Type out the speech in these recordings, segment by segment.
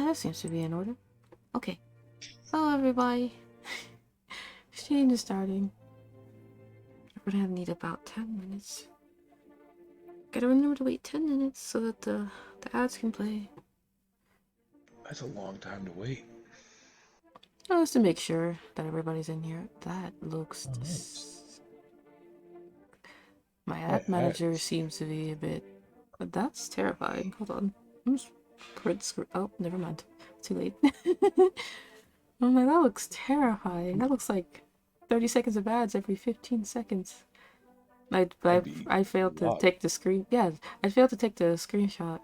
that seems to be in order. Okay. Hello, everybody. Stream is starting. We're gonna need about 10 minutes. Gotta remember to wait 10 minutes so that the ads can play. That's a long time to wait. Just to make sure that everybody's in here. That looks... My ad manager seems to be a bit... But that's terrifying. Hold on. Oh, never mind. Too late. Oh my, that looks terrifying. That looks like 30 seconds of ads every 15 seconds. I failed to take the screen. Yeah, I failed to take the screenshot.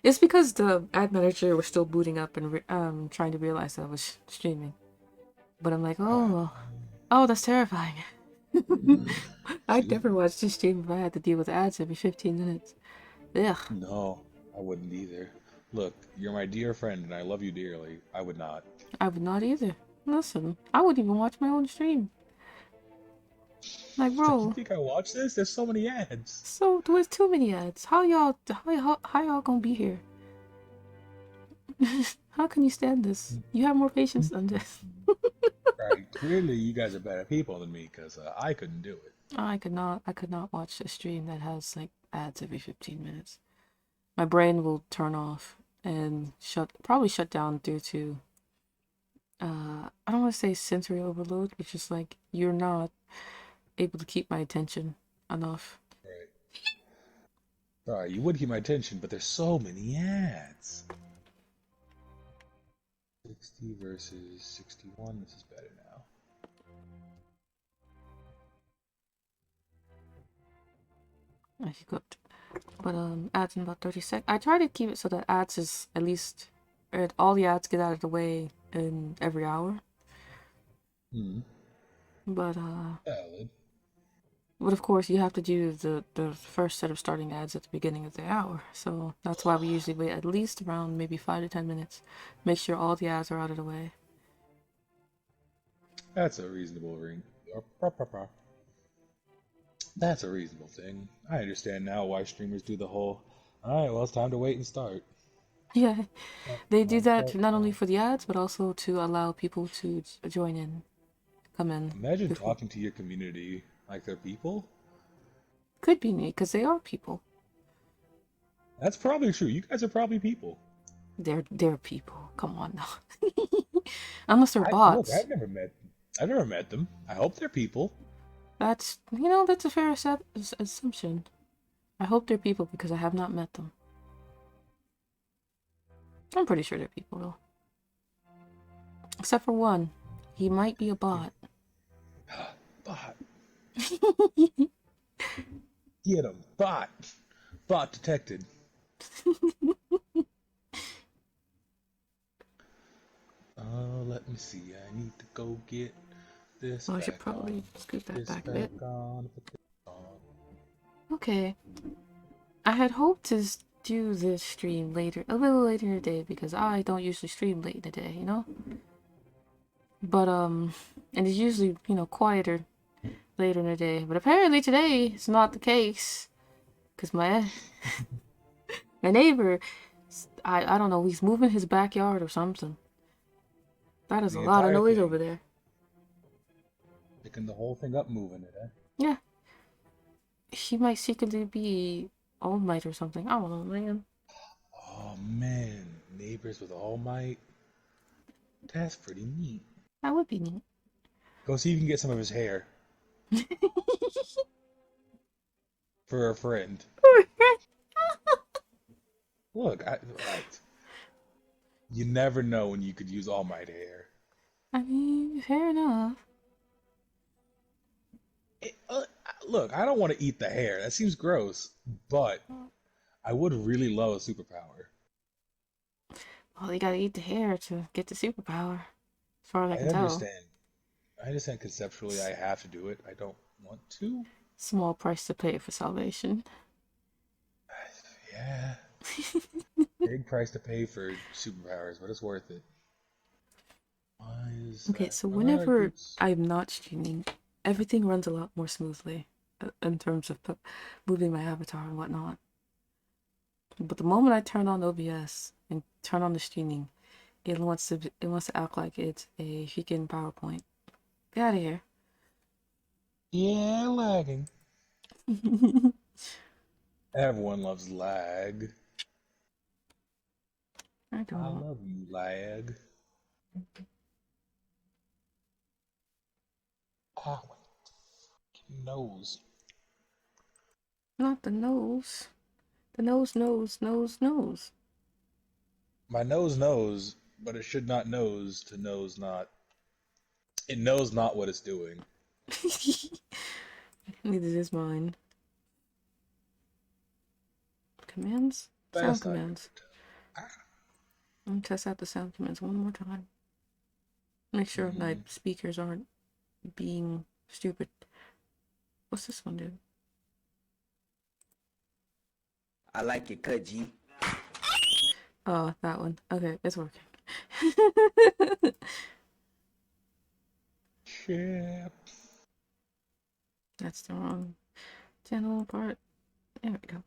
It's because the ad manager was still booting up and trying to realize that I was streaming. But I'm like, oh, that's terrifying. I'd never watch this stream if I had to deal with ads every 15 minutes. Ugh. No, I wouldn't either. Look, you're my dear friend and I love you dearly. I would not. I would not either. Listen, I wouldn't even watch my own stream. Like, bro. You think I watch this? There's so many ads. So there's too many ads. How y'all gonna be here? How can you stand this? You have more patience than this. Right, clearly you guys are better people than me, because I couldn't do it. I could not watch a stream that has like ads every 15 minutes. My brain will turn off and probably shut down due to I don't want to say sensory overload, but just like you're not able to keep my attention enough. Right. Sorry, you would keep my attention, but there's so many ads. 60 versus 61. This is better now. I could, but ads in about 30 seconds. I try to keep it so that ads is at least, or all the ads get out of the way in every hour. But valid. But of course, you have to do the first set of starting ads at the beginning of the hour. So that's why we usually wait at least around maybe 5 to 10 minutes. Make sure all the ads are out of the way. That's a reasonable That's a reasonable thing. I understand now why streamers do the whole, alright, well, it's time to wait and start. Yeah, they do that not only for the ads, but also to allow people to join in, come in. Imagine talking to your community like they're people. Could be me, because they are people. That's probably true. You guys are probably people. They're people. Come on now. Unless they're bots. Look, I've never met them. I hope they're people. That's a fair assumption. I hope they're people because I have not met them. I'm pretty sure they're people though. Except for one. He might be a bot. Bot. Get him. Bot. Bot detected. Let me see. I need to go get this. I should probably scoot that back a bit. Okay. I had hoped to do this stream a little later in the day, because I don't usually stream late in the day, you know? But, and it's usually, quieter later in the day. But apparently today it's not the case. Because my neighbor, I don't know, he's moving his backyard or something. That is a lot of noise over there. Picking the whole thing up, moving it, eh? Yeah. He might secretly be All Might or something. I don't know, man. Oh, man. Neighbors with All Might. That's pretty neat. That would be neat. Go see if you can get some of his hair. For a friend. Look, you never know when you could use All Might hair. I mean, fair enough. Look, I don't want to eat the hair. That seems gross. But I would really love a superpower. Well, you gotta eat the hair to get the superpower. As far as I can tell. I understand conceptually I have to do it. I don't want to. Small price to pay for salvation. Yeah. Big price to pay for superpowers, but it's worth it. Okay, so whenever I'm not streaming, everything runs a lot more smoothly in terms of moving my avatar and whatnot. But the moment I turn on OBS and turn on the streaming, it wants to act like it's a freaking PowerPoint. Get out of here. Yeah, lagging. Everyone loves lag. I I don't. love you, lag. Ah, my nose. Not the nose. The nose. My nose knows, but it should not knows to knows not. It knows not what it's doing. Neither is mine. Commands? Sound Best I can commands. pretend. Let me test out the sound commands one more time. Make sure my Mm-hmm. speakers aren't being stupid. What's this one do? I like your cut, G. Oh, that one. Okay, it's working. Chip. That's the wrong channel part. There we go.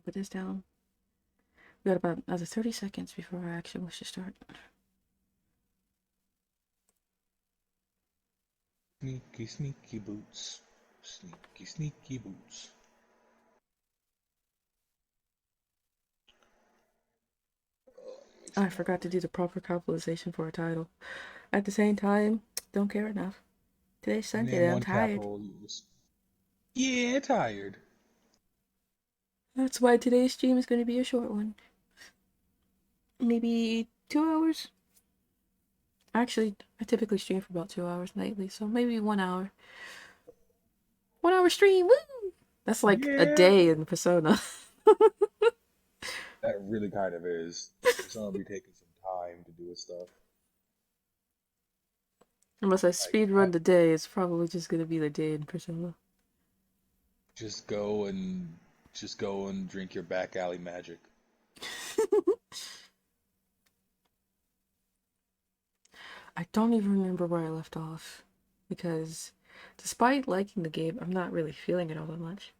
Put this down. We got about another 30 seconds before I actually wish to start. Sneaky, sneaky boots. Sneaky, sneaky boots. I forgot to do the proper capitalization for a title. At the same time, don't care enough. Today's Sunday, Name and I'm one tired. capital use. Yeah, tired. That's why today's stream is going to be a short one. Maybe 2 hours? Actually, I typically stream for about 2 hours nightly, so maybe 1 hour. 1 hour stream, woo! That's like a Yeah. day in Persona. That really kind of is. Persona be taking some time to do its stuff. Unless I Like, speed run the day, it's probably just going to be the day in Persona. just go and just go and drink your back alley magic. I don't even remember where I left off. Because despite liking the game, I'm not really feeling it all that much.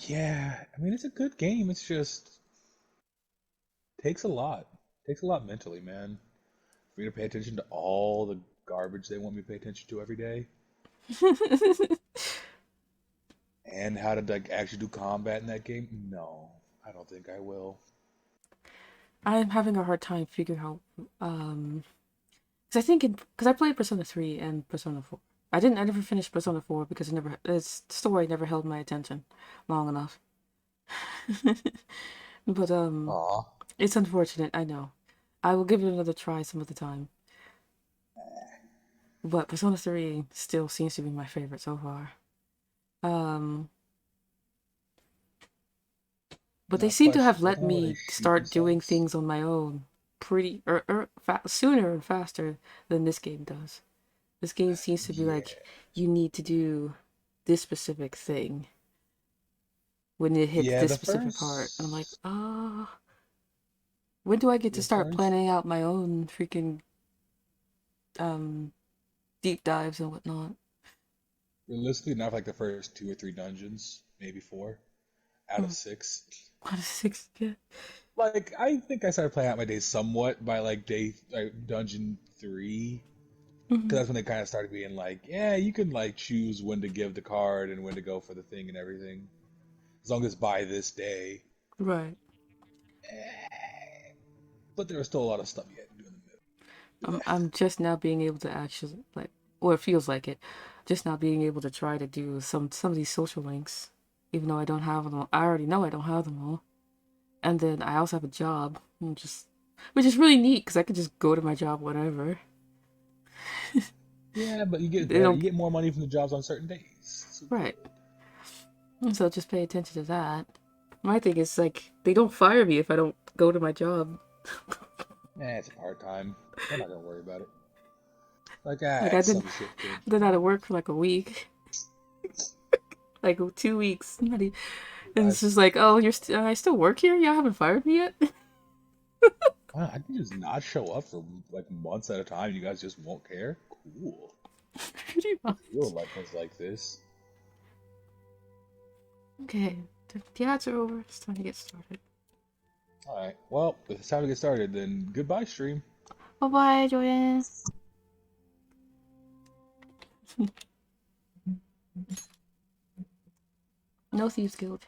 Yeah, I mean it's a good game. It's just takes a lot. Takes a lot mentally, man. For me to pay attention to all the garbage they want me to pay attention to every day, and how to like actually do combat in that game. No, I don't think I will. I'm having a hard time figuring out, because I think because I played Persona 3 and Persona 4. I never finished Persona 4 because its story never held my attention long enough. But Aw. it's unfortunate, I know. I will give it another try some other time. But Persona 3 still seems to be my favorite so far. Um, but they Now, seem to question: have What's let wrong with me a sheepy start doing sauce? things on my own sooner and faster than this game does. This game seems to be like, Yeah, you need to do this specific thing when it hits yeah. this The specific part. And I'm like, first, when do I get to the start first, planning out my own freaking um deep dives and whatnot? realistically, not like the first two or three dungeons, maybe four out of Hmm. six. What is six get? Like I think I started playing out my days somewhat by like dungeon three, because Hmm. that's when they kind of started being like, yeah, you can like choose when to give the card and when to go for the thing and everything, as long as by this day. Right. But there was still a lot of stuff you had to do in the middle. I'm just now being able to actually like, or it feels like it, just now being able to try to do some of these social links, even though I don't have them all. I already know I don't have them all. And then I also have a job, which is really neat because I could just go to my job whenever. Yeah, but you get They better. You don't, get more money from the jobs on certain days. So right. good. So just pay attention to that. My thing is like they don't fire me if I don't go to my job. It's a part time. They're not gonna worry about it. Like, Like it's some shit, kid. I've been out of work for like a week, like 2 weeks, and I, it's just like, oh, I still work here? You haven't fired me yet? I can just not show up for like months at a time. You guys just won't care. Cool. Pretty much. Real life was like this. Okay, the ads are over. It's time to get started. Alright, well, if it's time to get started, then goodbye, stream. Bye bye, Jordan. No Thieves Guild.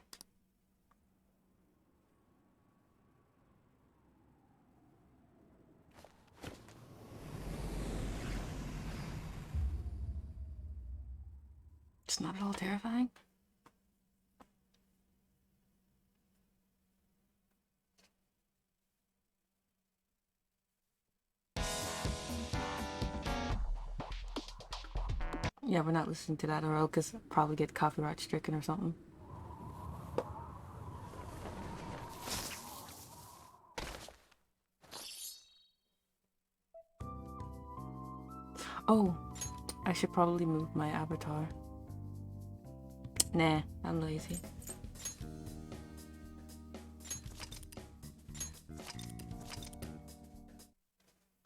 It's not at all terrifying. Yeah, we're not listening to that or else because probably get copyright stricken or something. Oh, I should probably move my avatar. Nah, I'm lazy.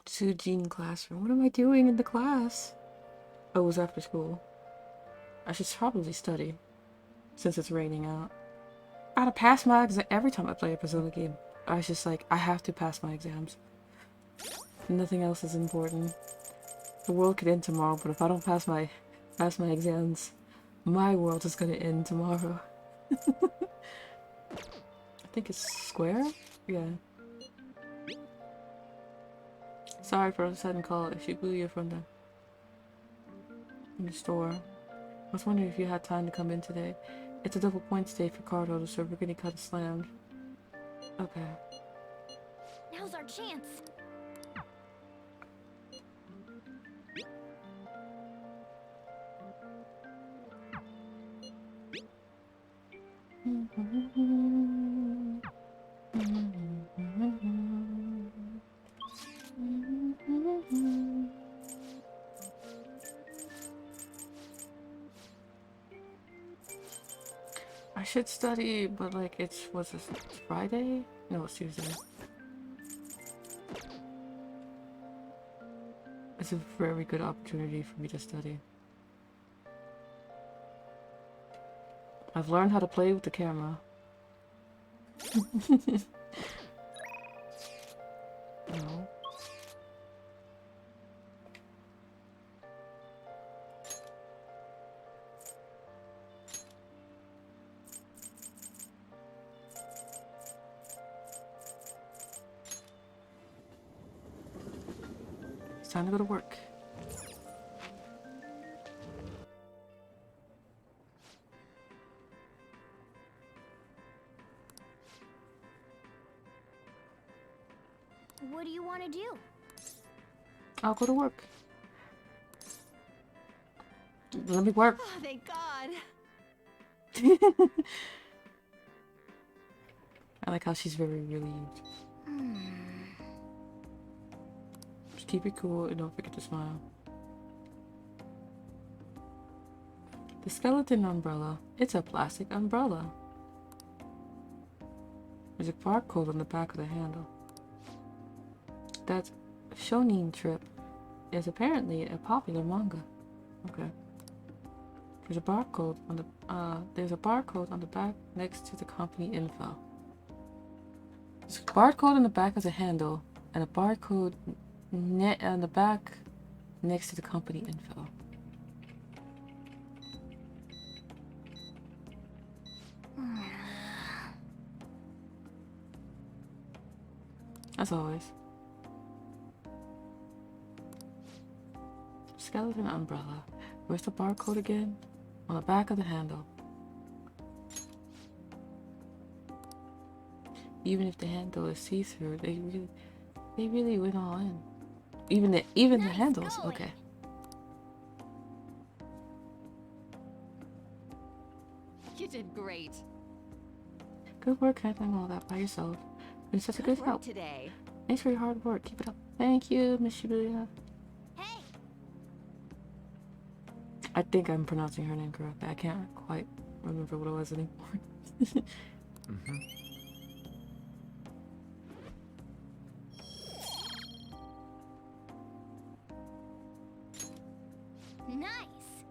Sujin classroom. What am I doing in the class? Oh, it was after school. I should probably study since it's raining out. I gotta pass my exam every time I play a Persona game. I was just like, I have to pass my exams. Nothing else is important. The world could end tomorrow, but if I don't pass my exams, my world is gonna end tomorrow. I think it's square? Yeah. Sorry for the sudden call. If Shibuya from the store. I was wondering if you had time to come in today. It's a double points day for card holders, so we're gonna cut a slammed. Okay. Now's our chance. I should study, but like what's this, Friday? No, it's Tuesday. It's a very good opportunity for me to study. I've learned how to play with the camera. No. It's time to go to work. What do you want to do? I'll go to work. Let me work. Oh, thank God. I like how she's very relieved. Just keep it cool and don't forget to smile. The skeleton umbrella. It's a plastic umbrella. There's a barcode on the back of the handle. That Shonen Trip is apparently a popular manga. Okay. There's a barcode on the back next to the company info. There's a barcode on the back of the handle and a barcode on the back next to the company info. As always. Skeleton umbrella. Where's the barcode again? On the back of the handle. Even if the handle is see-through, they really went all in. Even the Nice handles. going. Okay. You did great. Good work handling all that by yourself. Been such a good Good help. work today. Thanks for your hard work. Keep it up. Thank you, Miss Shibuya. Hey, I think I'm pronouncing her name correctly. I can't quite remember what it was anymore. nice.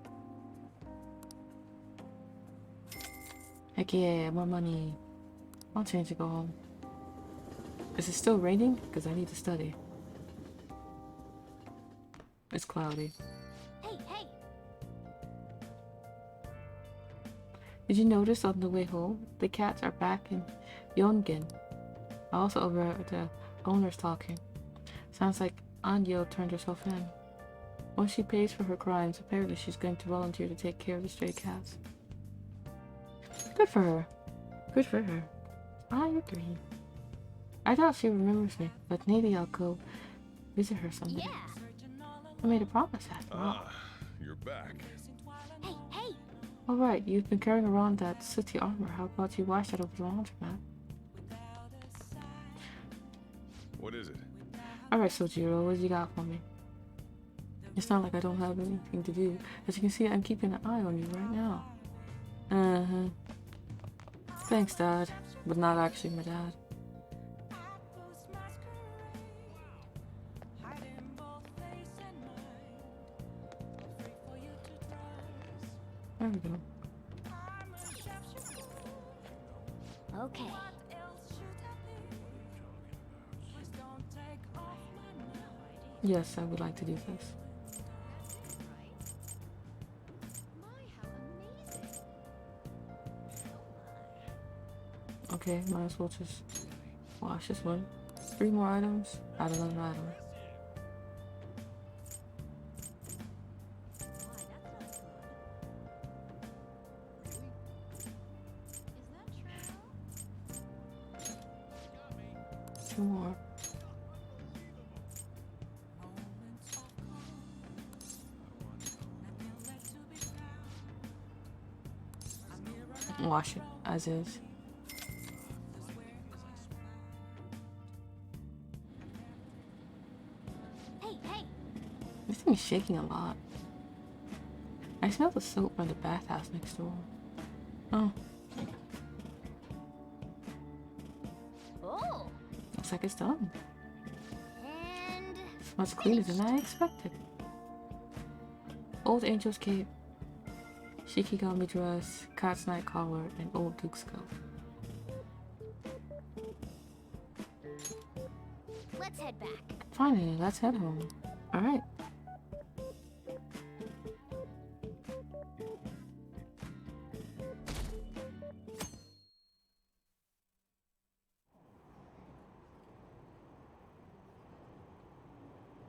Heck yeah, more money. I'll change to go home. Is it still raining? Because I need to study. It's cloudy. Hey, hey! Did you notice on the way home, the cats are back in Yongen? I also overheard the owners talking. Sounds like Anyo turned herself in. Once she pays for her crimes, apparently she's going to volunteer to take care of the stray cats. Good for her. Good for her. I agree. I doubt she remembers me, but maybe I'll go visit her someday. Yeah! I made a promise after all. Ah, you're back. Hey, hey! Alright, you've been carrying around that sooty armor. How about you wash that over the laundromat? What is it? Alright, Sojiro, what you got for me? It's not like I don't have anything to do. As you can see, I'm keeping an eye on you right now. Thanks, Dad. But not actually my dad. There we go. Okay. Yes, I would like to do this. Okay, might as well just wash this one. 3 more items, add another item. Two more. Wash it as is. Hey, hey! This thing is shaking a lot. I smell the soap from the bathhouse next door. Oh, Oh! looks like it's done. And... It's much cleaner than I expected. Old Angel's cape, Shikigami dress, Cat's night collar, and old Duke's coat. let's head back. Finally, let's head home. Alright.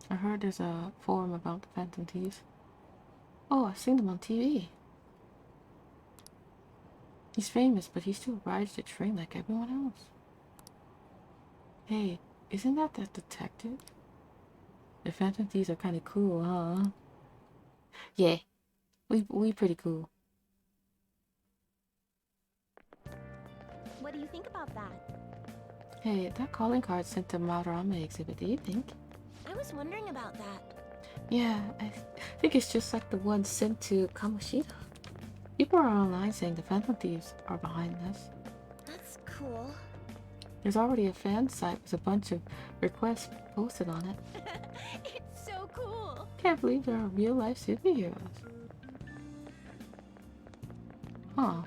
I heard there's a forum about the Phantom Thieves. Oh, I've seen them on TV. He's famous, but he still rides the train like everyone else. Hey, isn't that detective? The Phantom Thieves are kind of cool, huh? Yeah, we pretty cool. What do you think about that? Hey, that calling card sent to Madarame exhibit, do you think? I was wondering about that. Yeah, I think it's just like the one sent to Kamoshida. People are online saying the Phantom Thieves are behind this. That's cool. There's already a fan site with a bunch of requests posted on it. It's so cool. Can't believe there are real life superheroes. Huh.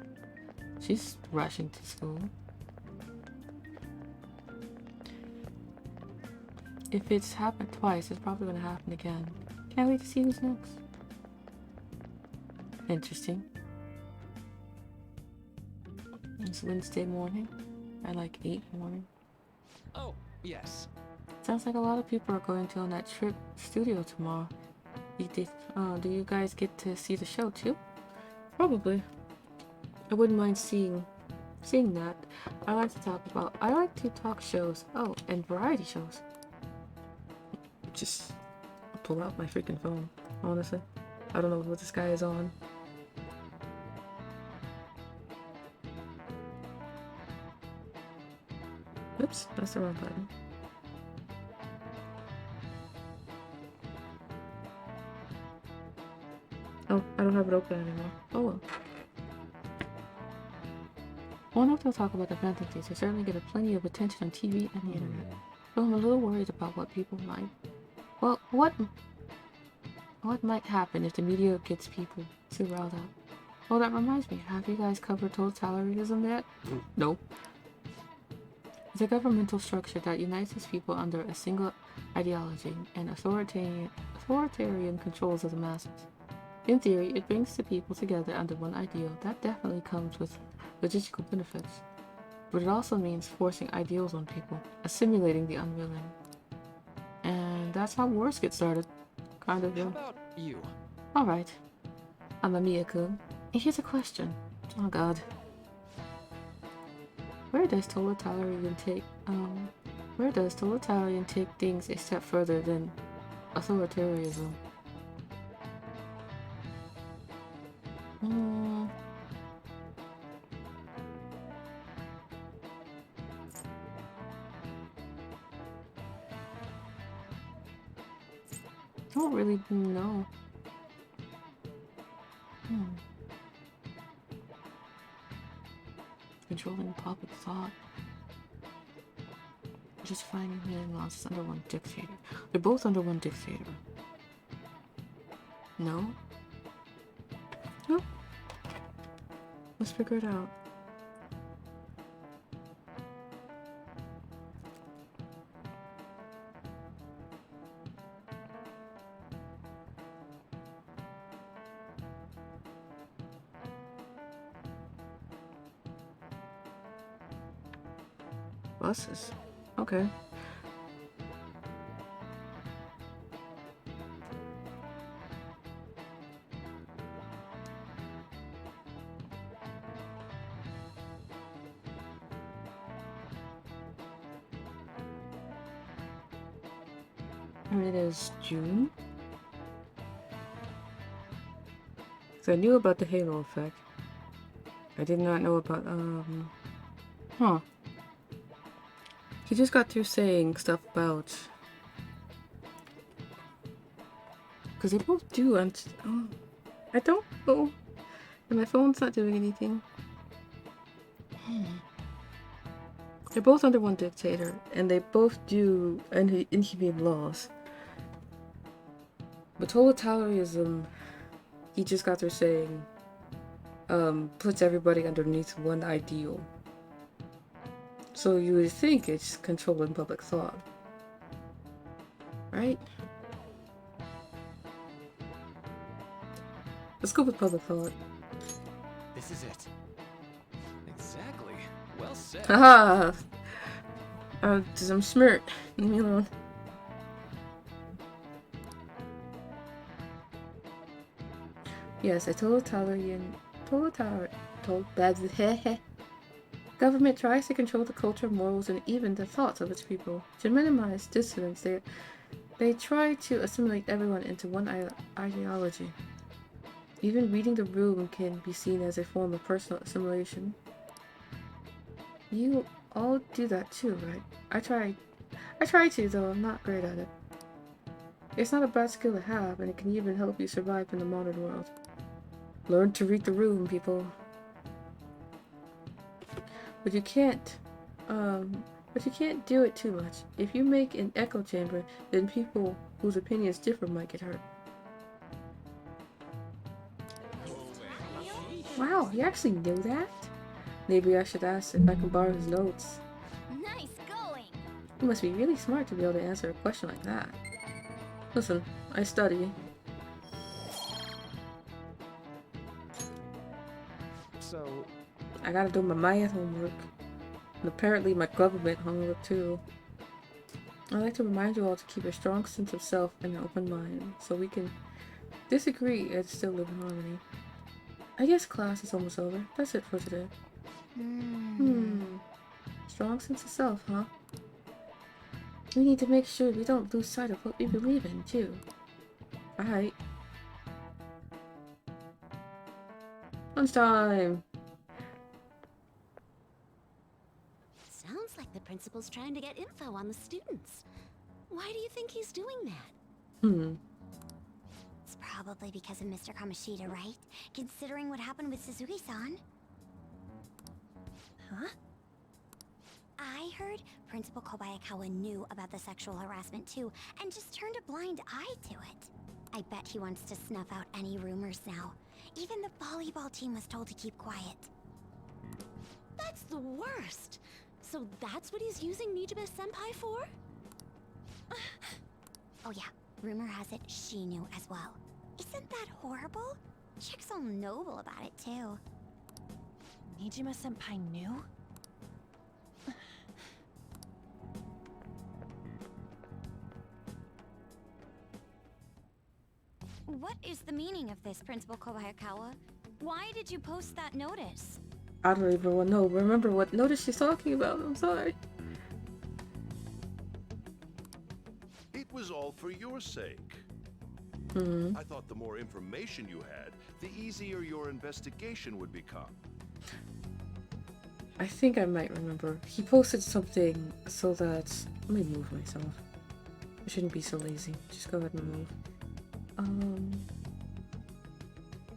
She's rushing to school. If it's happened twice, it's probably gonna happen again. Can't wait to see who's next. Interesting. It's Wednesday morning. I like 8 morning. Oh, yes. Sounds like a lot of people are going to on that trip studio tomorrow. Do you guys get to see the show too? Probably. I wouldn't mind seeing that. I like to talk shows. Oh, and variety shows. Just pull out my freaking phone, honestly. I don't know what this guy is on. Oops, that's the wrong button. Oh, I don't have it open anymore. Oh well. I wonder if they'll talk about the Phantom Thieves. They certainly get plenty of attention on TV and the internet. But I'm a little worried about what people might... Well, what might happen if the media gets people too riled up? Oh, that reminds me. Have you guys covered totalitarianism yet? No. It's a governmental structure that unites its people under a single ideology and authoritarian controls of the masses. In theory, it brings the people together under one ideal. That definitely comes with logistical benefits. But it also means forcing ideals on people, assimilating the unwilling. And that's how wars get started. Kind of, How yeah. about you? Alright. I'm Amia-kun. And here's a question. Oh god. Where does totalitarian take things a step further than authoritarianism? I don't really know. Controlling public thought. Just finding hidden laws under one dictator. They're both under one dictator. No? No? Let's figure it out. Buses. Okay. It is June. So I knew about the halo effect. I did not know about, huh. He just got through saying stuff about... Because they both do, I don't know. And my phone's not doing anything. They're both under one dictator, and they both do inhumane laws. But totalitarianism, he just got through saying, puts everybody underneath one ideal. So you would think it's controlling public thought. Right? Let's go with public thought. This is it. Exactly. Well said. Haha! I'm smart. Leave me alone. Yes, a government tries to control the culture, morals, and even the thoughts of its people. To minimize dissidence, they try to assimilate everyone into one ideology. Even reading the room can be seen as a form of personal assimilation. You all do that too, right? I try to, though I'm not great at it. It's not a bad skill to have, and it can even help you survive in the modern world. Learn to read the room, people. But you can't do it too much. If you make an echo chamber, then people whose opinions differ might get hurt. Wow, you actually knew that? Maybe I should ask if I can borrow his notes. Nice going. You must be really smart to be able to answer a question like that. Listen, I study. So, I gotta do my math homework. And apparently my government homework too. I'd like to remind you all to keep a strong sense of self and an open mind, so we can disagree and still live in harmony. I guess class is almost over. That's it for today. Strong sense of self, huh? We need to make sure we don't lose sight of what we believe in, too. Alright. Lunchtime! Sounds like the principal's trying to get info on the students. Why do you think he's doing that? It's probably because of Mr. Kamoshida, right? Considering what happened with Suzuki-san. Huh? I heard Principal Kobayakawa knew about the sexual harassment too, and just turned a blind eye to it. I bet he wants to snuff out any rumors now. Even the volleyball team was told to keep quiet. That's the worst! So that's what he's using Nijibe-senpai for? Oh yeah, rumor has it she knew as well. Isn't that horrible? Chick's all noble about it too. Nijima-senpai knew? What is the meaning of this, Principal Kobayakawa? Why did you post that notice? I don't even know. Remember what notice she's talking about. I'm sorry. It was all for your sake. I thought the more information you had, the easier your investigation would become. I think I might remember. He posted something so that... Let me move myself. I shouldn't be so lazy. Just go ahead and move.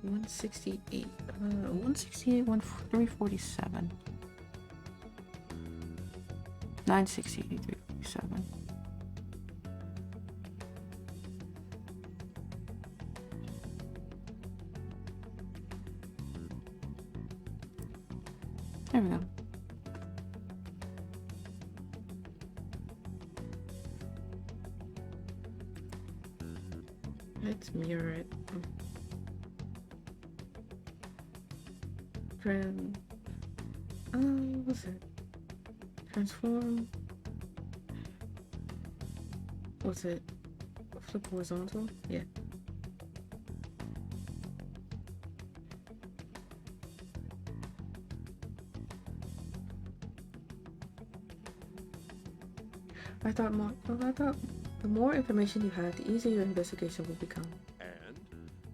168. 168, 347. 968, 347. There we go. Let's mirror it. What was it? Transform. Was it flip horizontal? Yeah. I thought the more information you had, the easier your investigation would become. And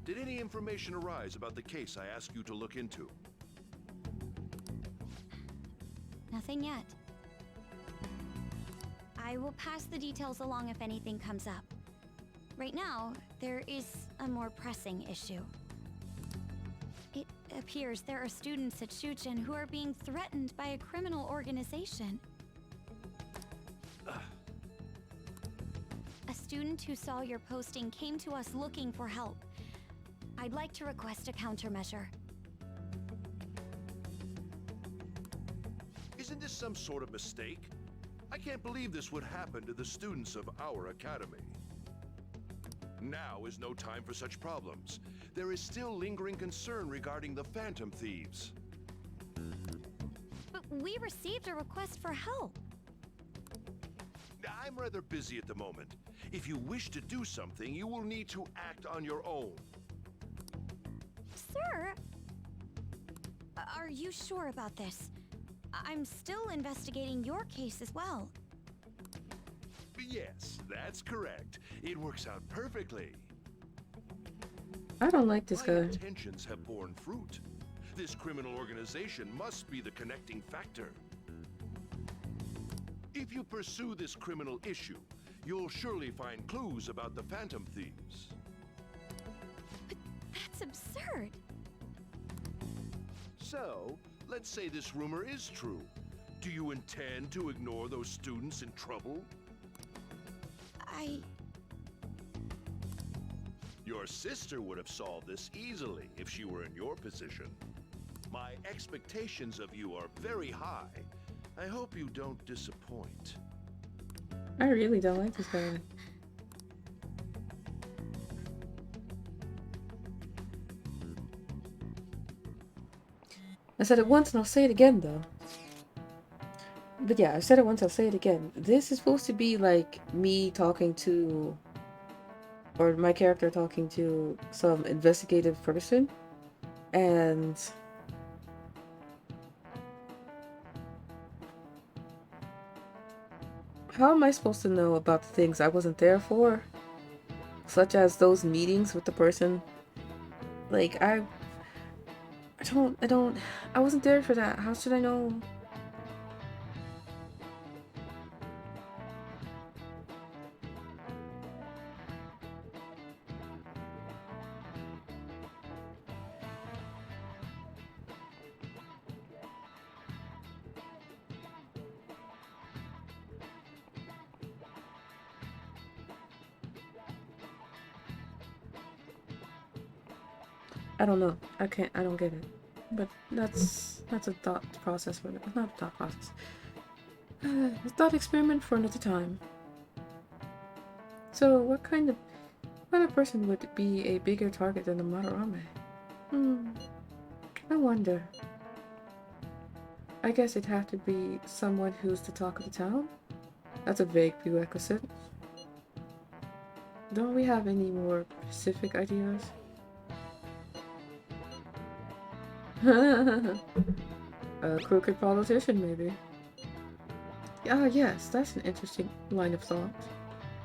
did any information arise about the case I asked you to look into? Nothing yet. I will pass the details along if anything comes up. Right now, there is a more pressing issue. It appears there are students at Shuchen who are being threatened by a criminal organization. A student who saw your posting came to us looking for help. I'd like to request a countermeasure. Isn't this some sort of mistake? I can't believe this would happen to the students of our academy. Now is no time for such problems. There is still lingering concern regarding the Phantom Thieves. But we received a request for help. I'm rather busy at the moment. If you wish to do something, you will need to act on your own. Sir? Are you sure about this? I'm still investigating your case as well. Yes, that's correct. It works out perfectly. I don't like this My guy. intentions have borne fruit. This criminal organization must be the connecting factor. If you pursue this criminal issue, you'll surely find clues about the Phantom Thieves. But that's absurd. So, let's say this rumor is true. Do you intend to ignore those students in trouble? Your sister would have solved this easily if she were in your position. My expectations of you are very high. I hope you don't disappoint. I really don't like this guy. I said it once and I'll say it again though. But yeah, I said it once, I'll say it again. This is supposed to be like me talking to, or my character talking to some investigative person. And how am I supposed to know about the things I wasn't there for? Such as those meetings with the person. Like, I wasn't there for that. How should I know? I don't know. I don't get it. But that's a thought process for it. Not a thought process. A thought experiment for another time. So, what kind of person would be a bigger target than the Madarame? I wonder. I guess it'd have to be someone who's the talk of the town? That's a vague prerequisite. Don't we have any more specific ideas? A crooked politician, maybe. Ah, yes, that's an interesting line of thought.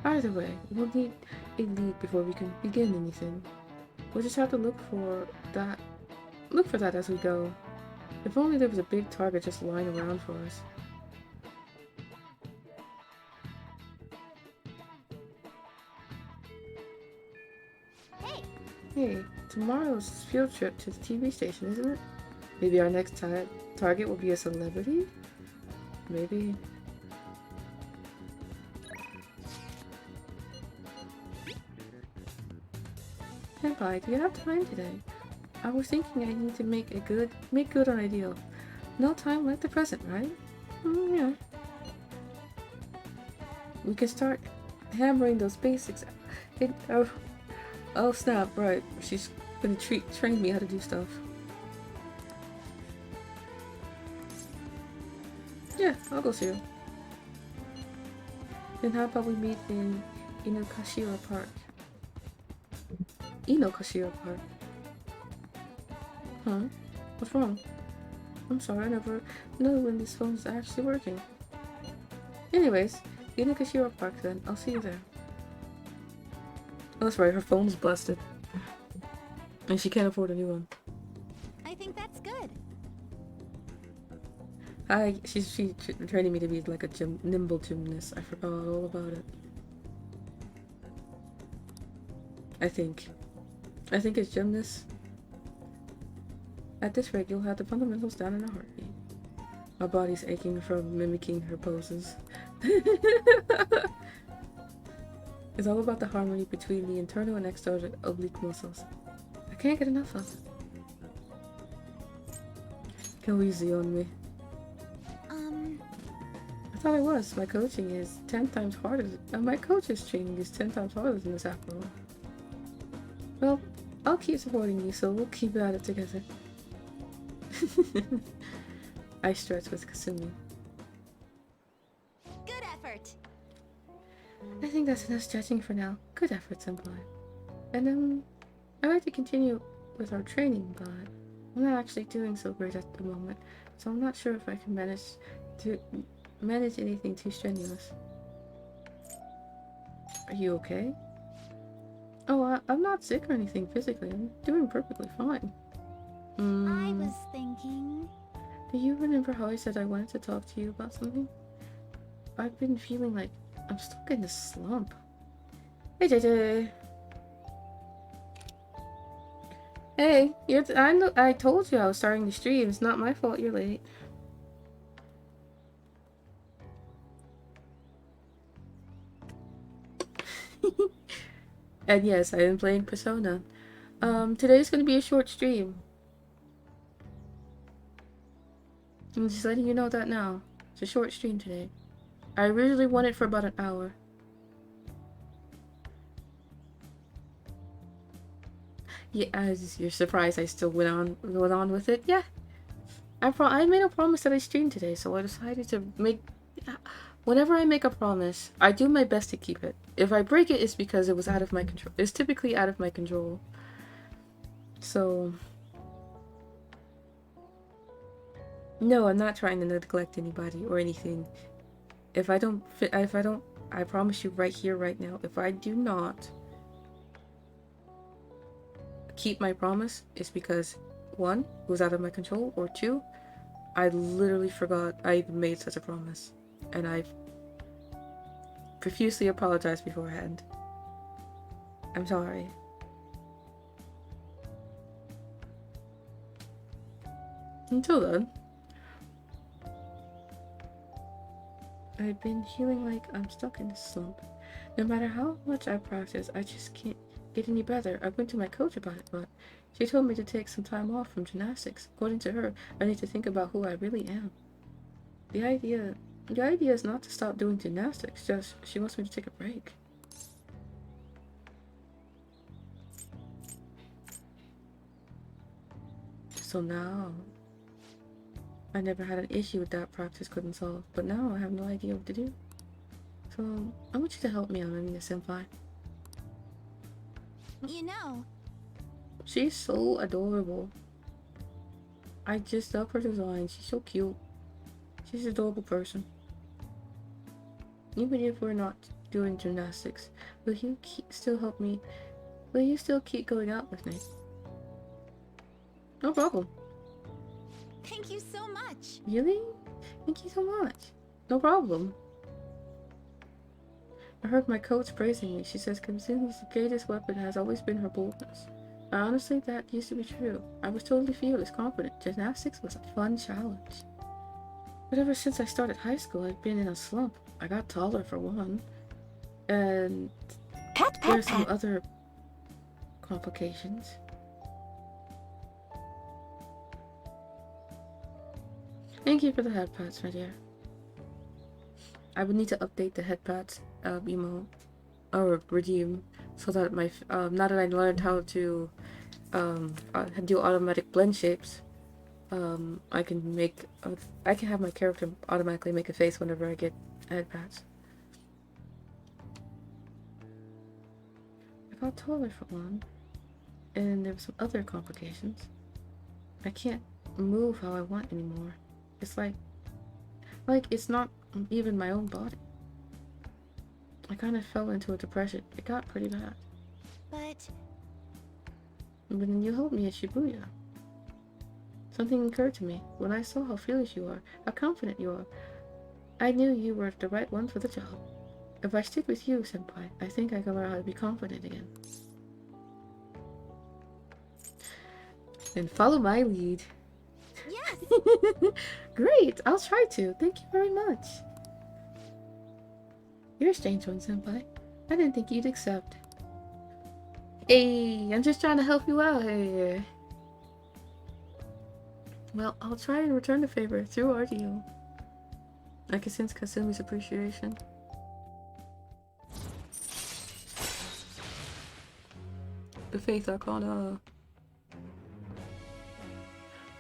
Either way, we'll need a lead before we can begin anything. We'll just have to look for that as we go. If only there was a big target just lying around for us. Hey, tomorrow's field trip to the TV station, isn't it? Maybe our next target will be a celebrity? Maybe. Senpai, do you have time today? I was thinking I need to make good on ideal. No time like the present, right? Yeah. We can start hammering those basics. Oh snap, right. She's gonna train me how to do stuff. Yeah, I'll go see her. Then how about we meet in Inokashira Park? Inokashira Park? Huh? What's wrong? I'm sorry, I never know when this phone's actually working. Anyways, Inokashira Park then. I'll see you there. Oh, that's right, her phone's busted. And she can't afford a new one. I think that's good. She's training me to be like a nimble gymnast. I forgot all about it. I think it's gymnast. At this rate, you'll have the fundamentals down in a heartbeat. My body's aching from mimicking her poses. It's all about the harmony between the internal and external oblique muscles. I can't get enough of it. Go easy on me. I thought I was. My coaching is 10 times harder. My coach's training is 10 times harder than this after all. Well, I'll keep supporting you, so we'll keep at it together. I stretch with Kasumi. Good effort. I think that's enough stretching for now. Good effort, Senpai. And I'd like to continue with our training, but I'm not actually doing so great at the moment, so I'm not sure if I can manage anything too strenuous. Are you okay? Oh, I'm not sick or anything physically. I'm doing perfectly fine. I was thinking... Do you remember how I said I wanted to talk to you about something? I've been feeling like I'm stuck in a slump. Hey, JJ. Hey, I told you I was starting the stream. It's not my fault you're late. And yes, I am playing Persona. Today's gonna be a short stream. I'm just letting you know that now. It's a short stream today. I originally wanted for about an hour. Yeah, as you're surprised I still went on with it. Yeah. I made a promise that I streamed today, so I decided to make... Whenever I make a promise, I do my best to keep it. If I break it, it's because it was out of my control. It's typically out of my control. So... No, I'm not trying to neglect anybody or anything. I promise you right here, right now, if I do not keep my promise, it's because, one, it was out of my control, or two, I literally forgot I even made such a promise. And I've profusely apologized beforehand. I'm sorry. Until then, I've been feeling like I'm stuck in a slump. No matter how much I practice, I just can't get any better. I went to my coach about it, but she told me to take some time off from gymnastics. According to her, I need to think about who I really am. The idea is not to stop doing gymnastics, just she wants me to take a break. So now, I never had an issue with that practice couldn't solve, but now I have no idea what to do. So, I want you to help me out, Anita Senpai. You know, She's so adorable. I just love her design. She's so cute. She's an adorable person. Even if we're not doing gymnastics, will you still help me? Will you still keep going out with me? No problem. thank you so much. Really? Thank you so much. No problem. I heard my coach praising me. She says Kansumi's greatest weapon has always been her boldness. Honestly, that used to be true. I was totally fearless, confident. Gymnastics was a fun challenge. But ever since I started high school, I've been in a slump. I got taller for one. And there's some other complications. Thank you for the head pats, my dear. I would need to update the head pats emote or regime so that my now that I learned how to do automatic blend shapes, I can make I can have my character automatically make a face whenever I get head pats. I got taller for one, and there were some other complications. I can't move how I want anymore. It's like it's not even my own body. I kind of fell into a depression. It got pretty bad. But then you helped me at Shibuya. Something occurred to me when I saw how fearless you are, how confident you are. I knew you were the right one for the job. If I stick with you, Senpai, I think I can learn how to be confident again. Then follow my lead. yes, Great! I'll try to. Thank you very much. You're a strange one, Senpai. I didn't think you'd accept. Hey, I'm just trying to help you out here. Well, I'll try and return the favor through RDO. I can sense Kasumi's appreciation. The Faith Arcana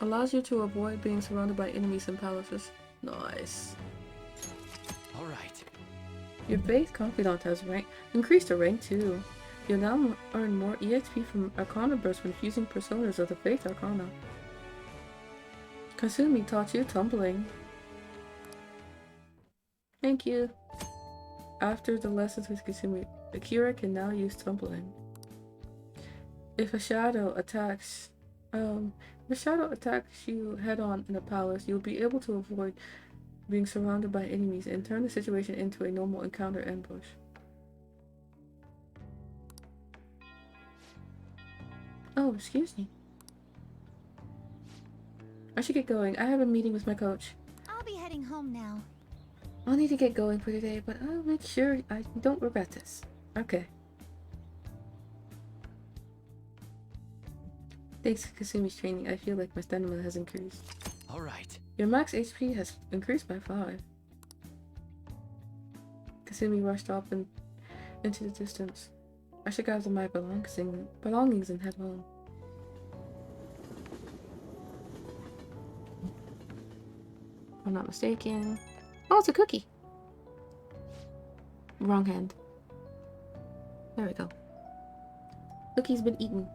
allows you to avoid being surrounded by enemies and palaces. Nice. All right. Your Faith Confidant has increased to rank 2. You'll now earn more EXP from Arcana Burst when fusing personas of the Faith Arcana. Kasumi taught you tumbling. Thank you. After the lessons with Kasumi, Akira can now use tumbling. If a shadow attacks you head-on in a palace, you'll be able to avoid being surrounded by enemies and turn the situation into a normal encounter ambush. Oh, excuse me. I should get going. I have a meeting with my coach. I'll be heading home now. I'll need to get going for today, but I'll make sure I don't regret this. Okay. Thanks to Kasumi's training, I feel like my stamina has increased. All right. Your max HP has increased by 5. Kasumi rushed off into the distance. I should gather my belongings and head home. If I'm not mistaken. Oh, it's a cookie! Wrong hand. There we go. Cookie's been eaten.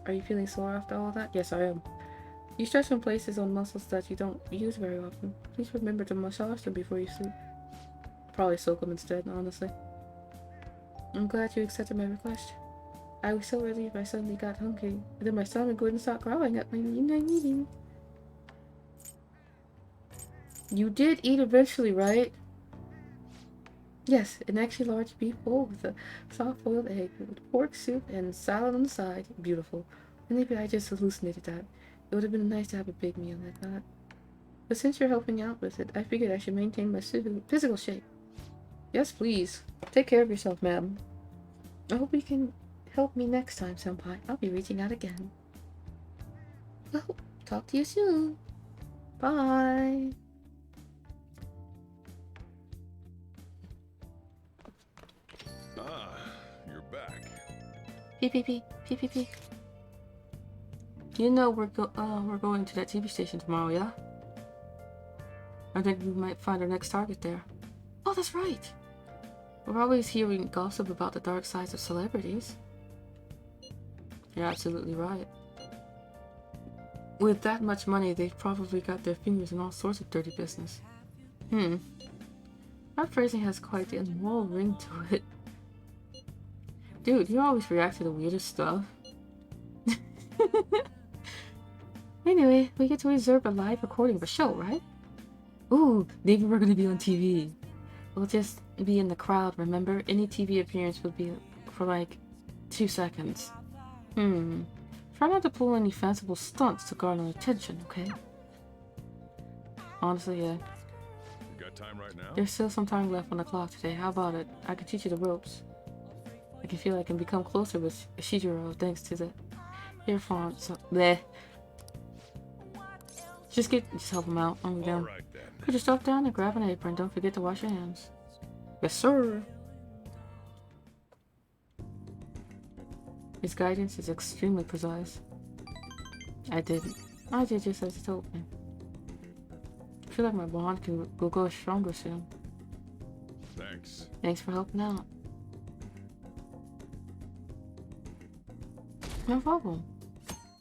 Are you feeling sore after all that? Yes, I am. You stretch in places on muscles that you don't use very often. Please remember to massage them before you sleep. Probably soak them instead, honestly. I'm glad you accepted my request. I was so relieved I suddenly got hungry. And then my stomach wouldn't stop growling at me when I'm eating. You did eat eventually, right? Yes, an extra large beef bowl with a soft boiled egg with pork soup and salad on the side. Beautiful. Maybe I just hallucinated that. It would have been nice to have a big meal like that. But since you're helping out with it, I figured I should maintain my physical shape. Yes, please. Take care of yourself, ma'am. I hope you can help me next time, senpai. I'll be reaching out again. Well, talk to you soon. Bye. Ah, you're back. P. You know we're going to that TV station tomorrow, yeah? I think we might find our next target there. Oh, that's right. We're always hearing gossip about the dark sides of celebrities. You're absolutely right. With that much money, they've probably got their fingers in all sorts of dirty business. That phrasing has quite the immoral ring to it. Dude, you always react to the weirdest stuff. Anyway, we get to reserve a live recording of a show, right? Ooh, maybe we're gonna be on TV. We'll just be in the crowd, remember? Any TV appearance would be for like 2 seconds. Try not to pull any fanciful stunts to garner attention, okay? Honestly, yeah. You got time right now? There's still some time left on the clock today. How about it? I can teach you the ropes. I can feel I can become closer with Shijiro thanks to the earphones. So, bleh. Just help him out. I'm down. Alright then. Put your stuff down and grab an apron. Don't forget to wash your hands. Yes, sir. His guidance is extremely precise. I did just as he told me. I feel like my bond will go stronger soon. Thanks. Thanks for helping out. No problem.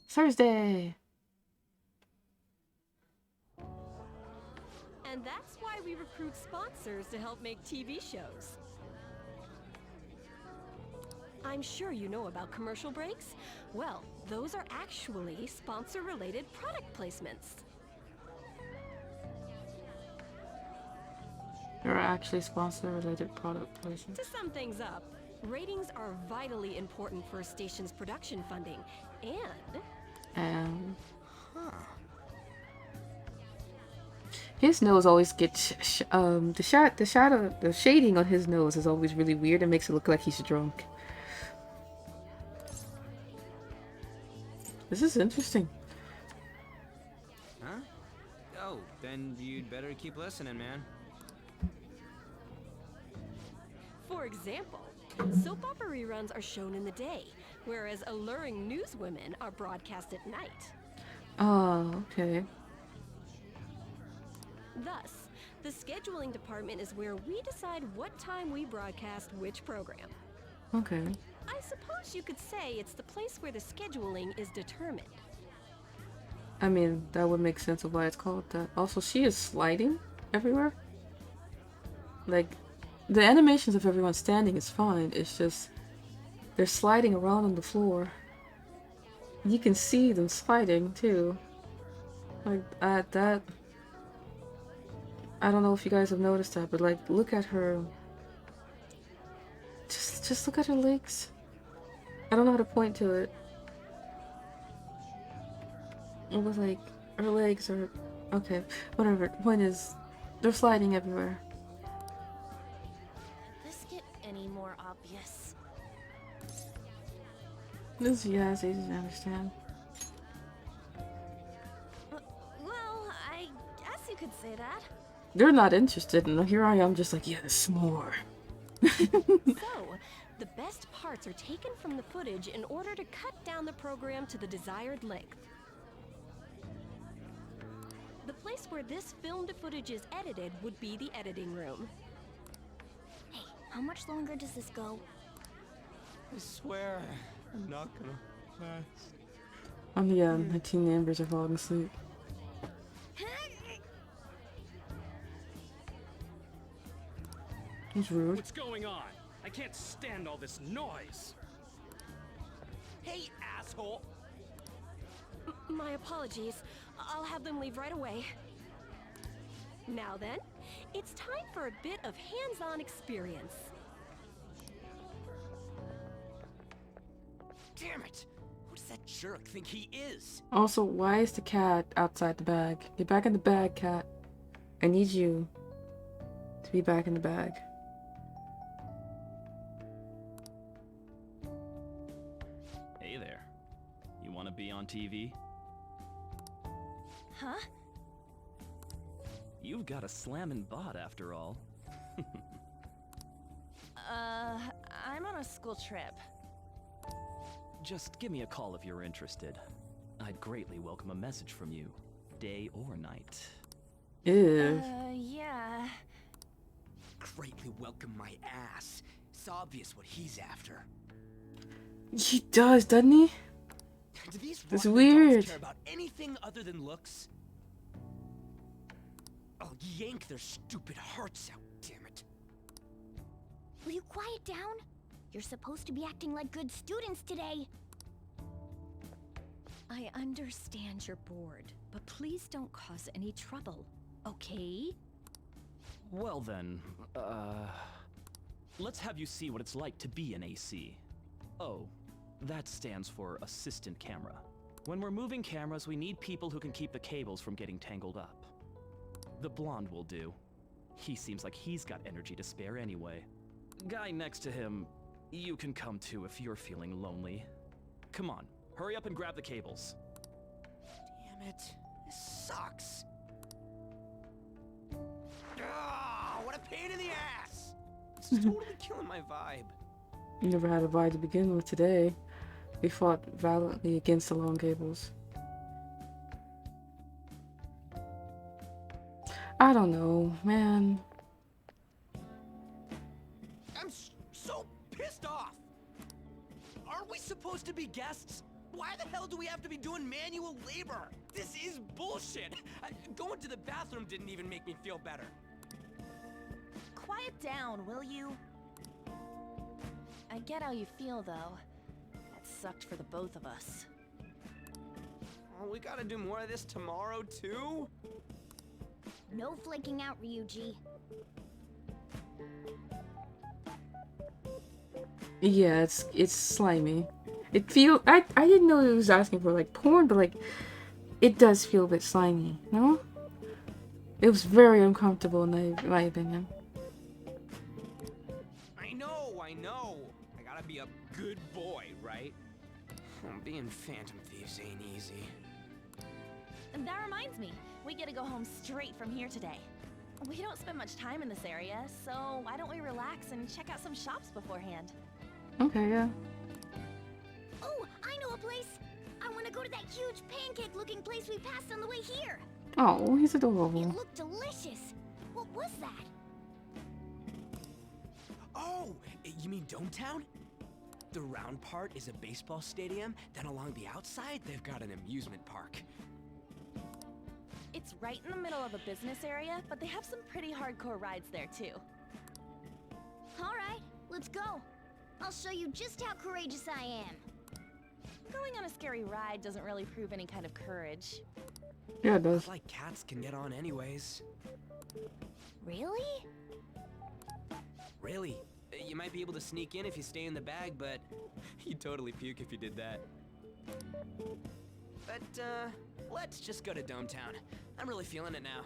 Thursday. And that's why we recruit sponsors to help make TV shows. I'm sure you know about commercial breaks. Well, those are actually sponsor-related product placements. There are actually sponsor-related product placements. To sum things up, ratings are vitally important for a station's production funding, and... His nose always gets the shading on his nose is always really weird and makes it look like he's drunk. This is interesting. Huh? Oh, then you'd better keep listening, man. For example, soap opera reruns are shown in the day, whereas alluring newswomen are broadcast at night. Oh, okay. Thus, the scheduling department is where we decide what time we broadcast which program. Okay. I suppose you could say it's the place where the scheduling is determined. I mean, that would make sense of why it's called that. Also, she is sliding everywhere. Like, the animations of everyone standing is fine. It's just they're sliding around on the floor. You can see them sliding too. Like that. I don't know if you guys have noticed that, but like, look at her. Just look at her legs. I don't know how to point to it. It was like her legs are okay. Whatever. The point is, they're sliding everywhere. Could this get any more obvious? This, yeah, it's easy to understand. Well, I guess you could say that. They're not interested, and here I am just like, yes, more. So, the best parts are taken from the footage in order to cut down the program to the desired length. The place where this filmed footage is edited would be the editing room. Hey, how much longer does this go? I swear, I'm not gonna last. Yeah, my teen neighbors are falling asleep. He's rude. What's going on? I can't stand all this noise. Hey, asshole! My apologies. I'll have them leave right away. Now then, it's time for a bit of hands-on experience. Damn it! Who does that jerk think he is? Also, why is the cat outside the bag? Get back in the bag, cat. I need you to be back in the bag. TV. Huh? You've got a slammin' bot after all. I'm on a school trip. Just give me a call if you're interested. I'd greatly welcome a message from you, day or night. Ew. Yeah. Greatly welcome my ass. It's obvious what he's after. He does, doesn't he? Do these It's rotten weird. adults care about anything other than looks? I'll yank their stupid hearts out, damn it. Will you quiet down? You're supposed to be acting like good students today. I understand you're bored, but please don't cause any trouble, okay? Well then, let's have you see what it's like to be an AC. Oh, that stands for assistant camera. When we're moving cameras, we need people who can keep the cables from getting tangled up. The blonde will do. He seems like he's got energy to spare anyway. Guy next to him, you can come to if you're feeling lonely. Come on, hurry up and grab the cables. Damn it. This sucks. Ah, what a pain in the ass! It's totally killing my vibe. You never had a vibe to begin with today. We fought valiantly against the long cables. I don't know, man. I'm so pissed off! Aren't we supposed to be guests? Why the hell do we have to be doing manual labor? This is bullshit! Going to the bathroom didn't even make me feel better. Quiet down, will you? I get how you feel, though. That sucked for the both of us. Oh, we gotta do more of this tomorrow, too? No flaking out, Ryuji. Yeah, it's slimy. It feel I didn't know it was asking for like porn, but like it does feel a bit slimy, no? It was very uncomfortable in my opinion. I know. I gotta be a good boy, right? Being Phantom Thieves ain't easy. And that reminds me, we get to go home straight from here today. We don't spend much time in this area, so why don't we relax and check out some shops beforehand? Okay, yeah. Oh, I know a place. I want to go to that huge pancake-looking place we passed on the way here. Oh, he's It adorable. looked delicious. What was that? Oh, you mean Dometown? The round part is a baseball stadium, then along the outside, they've got an amusement park. It's right in the middle of a business area, but they have some pretty hardcore rides there too. All right, let's go. I'll show you just how courageous I am. Going on a scary ride doesn't really prove any kind of courage. Yeah, it does. Like cats can get on anyways. Really? Really? You might be able to sneak in if you stay in the bag, but you'd totally puke if you did that. But, let's just go to Dometown. I'm really feeling it now.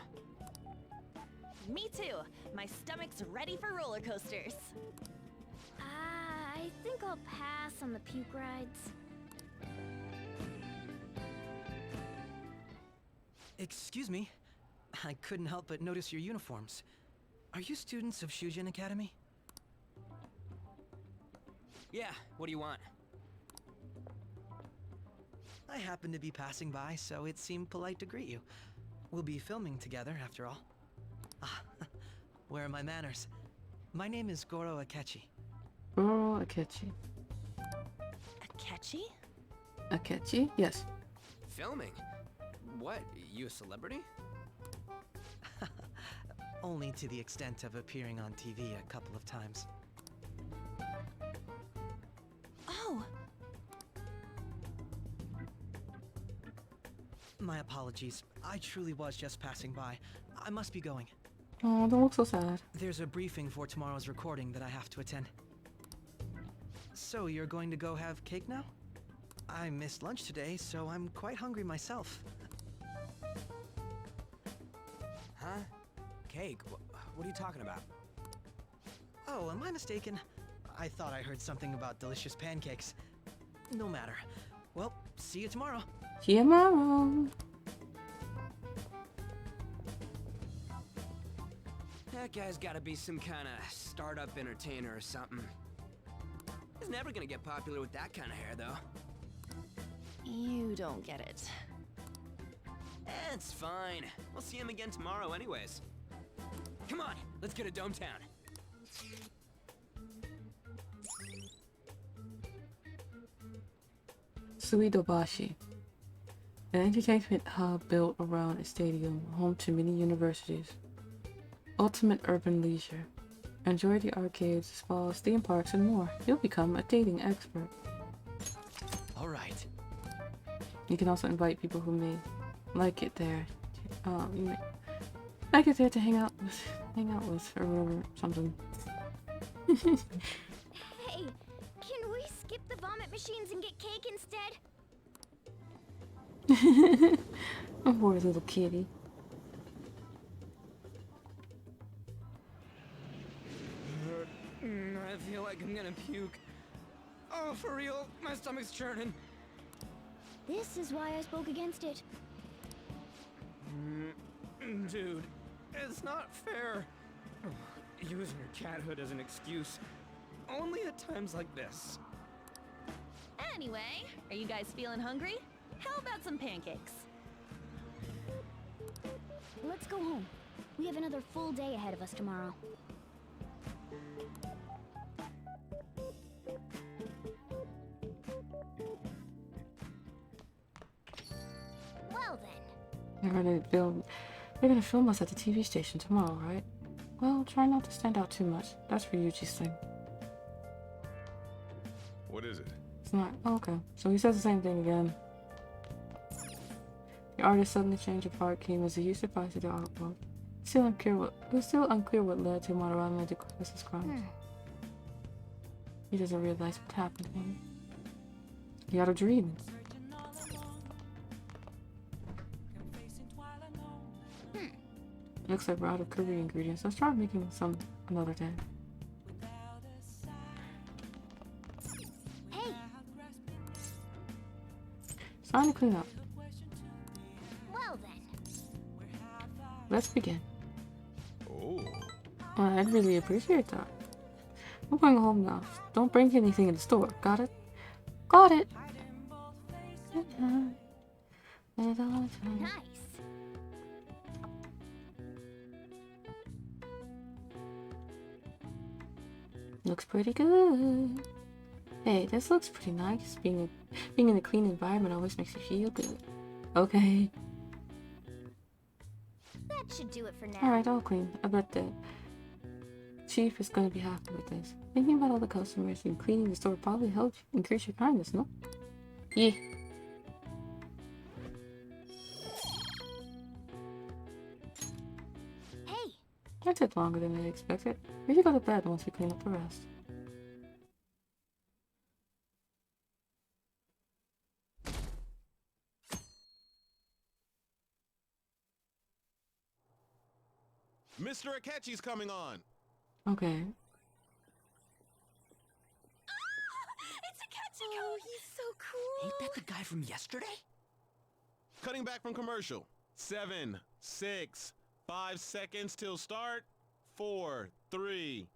Me too. My stomach's ready for roller coasters. I think I'll pass on the puke rides. Excuse me. I couldn't help but notice your uniforms. Are you students of Shujin Academy? Yeah, what do you want? I happened to be passing by, so it seemed polite to greet you. We'll be filming together, after all. Ah, where are my manners? My name is Goro Akechi. Goro Akechi. Akechi? Akechi? Yes. Filming? What, you a celebrity? Only to the extent of appearing on TV a couple of times. Oh! My apologies. I truly was just passing by. I must be going. Oh, don't look so sad. There's a briefing for tomorrow's recording that I have to attend. So, you're going to go have cake now? I missed lunch today, so I'm quite hungry myself. Huh? Cake? What are you talking about? Oh, am I mistaken? I thought I heard something about delicious pancakes. No matter. Well, see you tomorrow. Tomorrow. That guy's gotta be some kind of startup entertainer or something. He's never gonna get popular with that kind of hair, though. You don't get it. It's fine. We'll see him again tomorrow anyways. Come on, let's get to Dome Town. Suidobashi, an entertainment hub built around a stadium, home to many universities. Ultimate urban leisure. Enjoy the arcades, spas, theme parks, and more. You'll become a dating expert. All right. You can also invite people who may like it there. You may like it there to hang out with, or whatever, something. Hey, can we skip the vomit machines and get cake instead? Oh, poor little kitty. I feel like I'm gonna puke. Oh, for real, my stomach's churning. This is why I spoke against it. Dude, it's not fair. Using your cathood as an excuse. Only at times like this. Anyway, are you guys feeling hungry? How about some pancakes? Let's go home. We have another full day ahead of us tomorrow. Well then. They're gonna film us at the TV station tomorrow, right? Well, try not to stand out too much. That's Ryuji's thing. What is it? It's not. Oh, okay. So he says the same thing again. The artist suddenly changed of heart came as a huge surprise to the artwork. It was still unclear what led to Madarame to confess his crimes. He doesn't realize what happened to him. He had a dream. Looks like we're out of curry ingredients. Let's try making some another day. Hey! It's time to clean up. Well then. Let's begin. Oh. I'd really appreciate that. I'm going home now. Don't bring anything in the store. Got it? Got it! Nice. Looks pretty good. Hey, this looks pretty nice. Being in a clean environment always makes you feel good. Okay. That should do it for now. Alright, I'll clean. I bet the chief is gonna be happy with this. Thinking about all the customers and cleaning the store probably helps increase your kindness, no? Yeah. Hey! That took longer than I expected. We should go to bed once we clean up the rest. Mr. Akechi's coming on. Okay. It's Akechi! Oh, he's so cool! Ain't that the guy from yesterday? Cutting back from commercial. 7, 6, 5 seconds till start. 4, 3.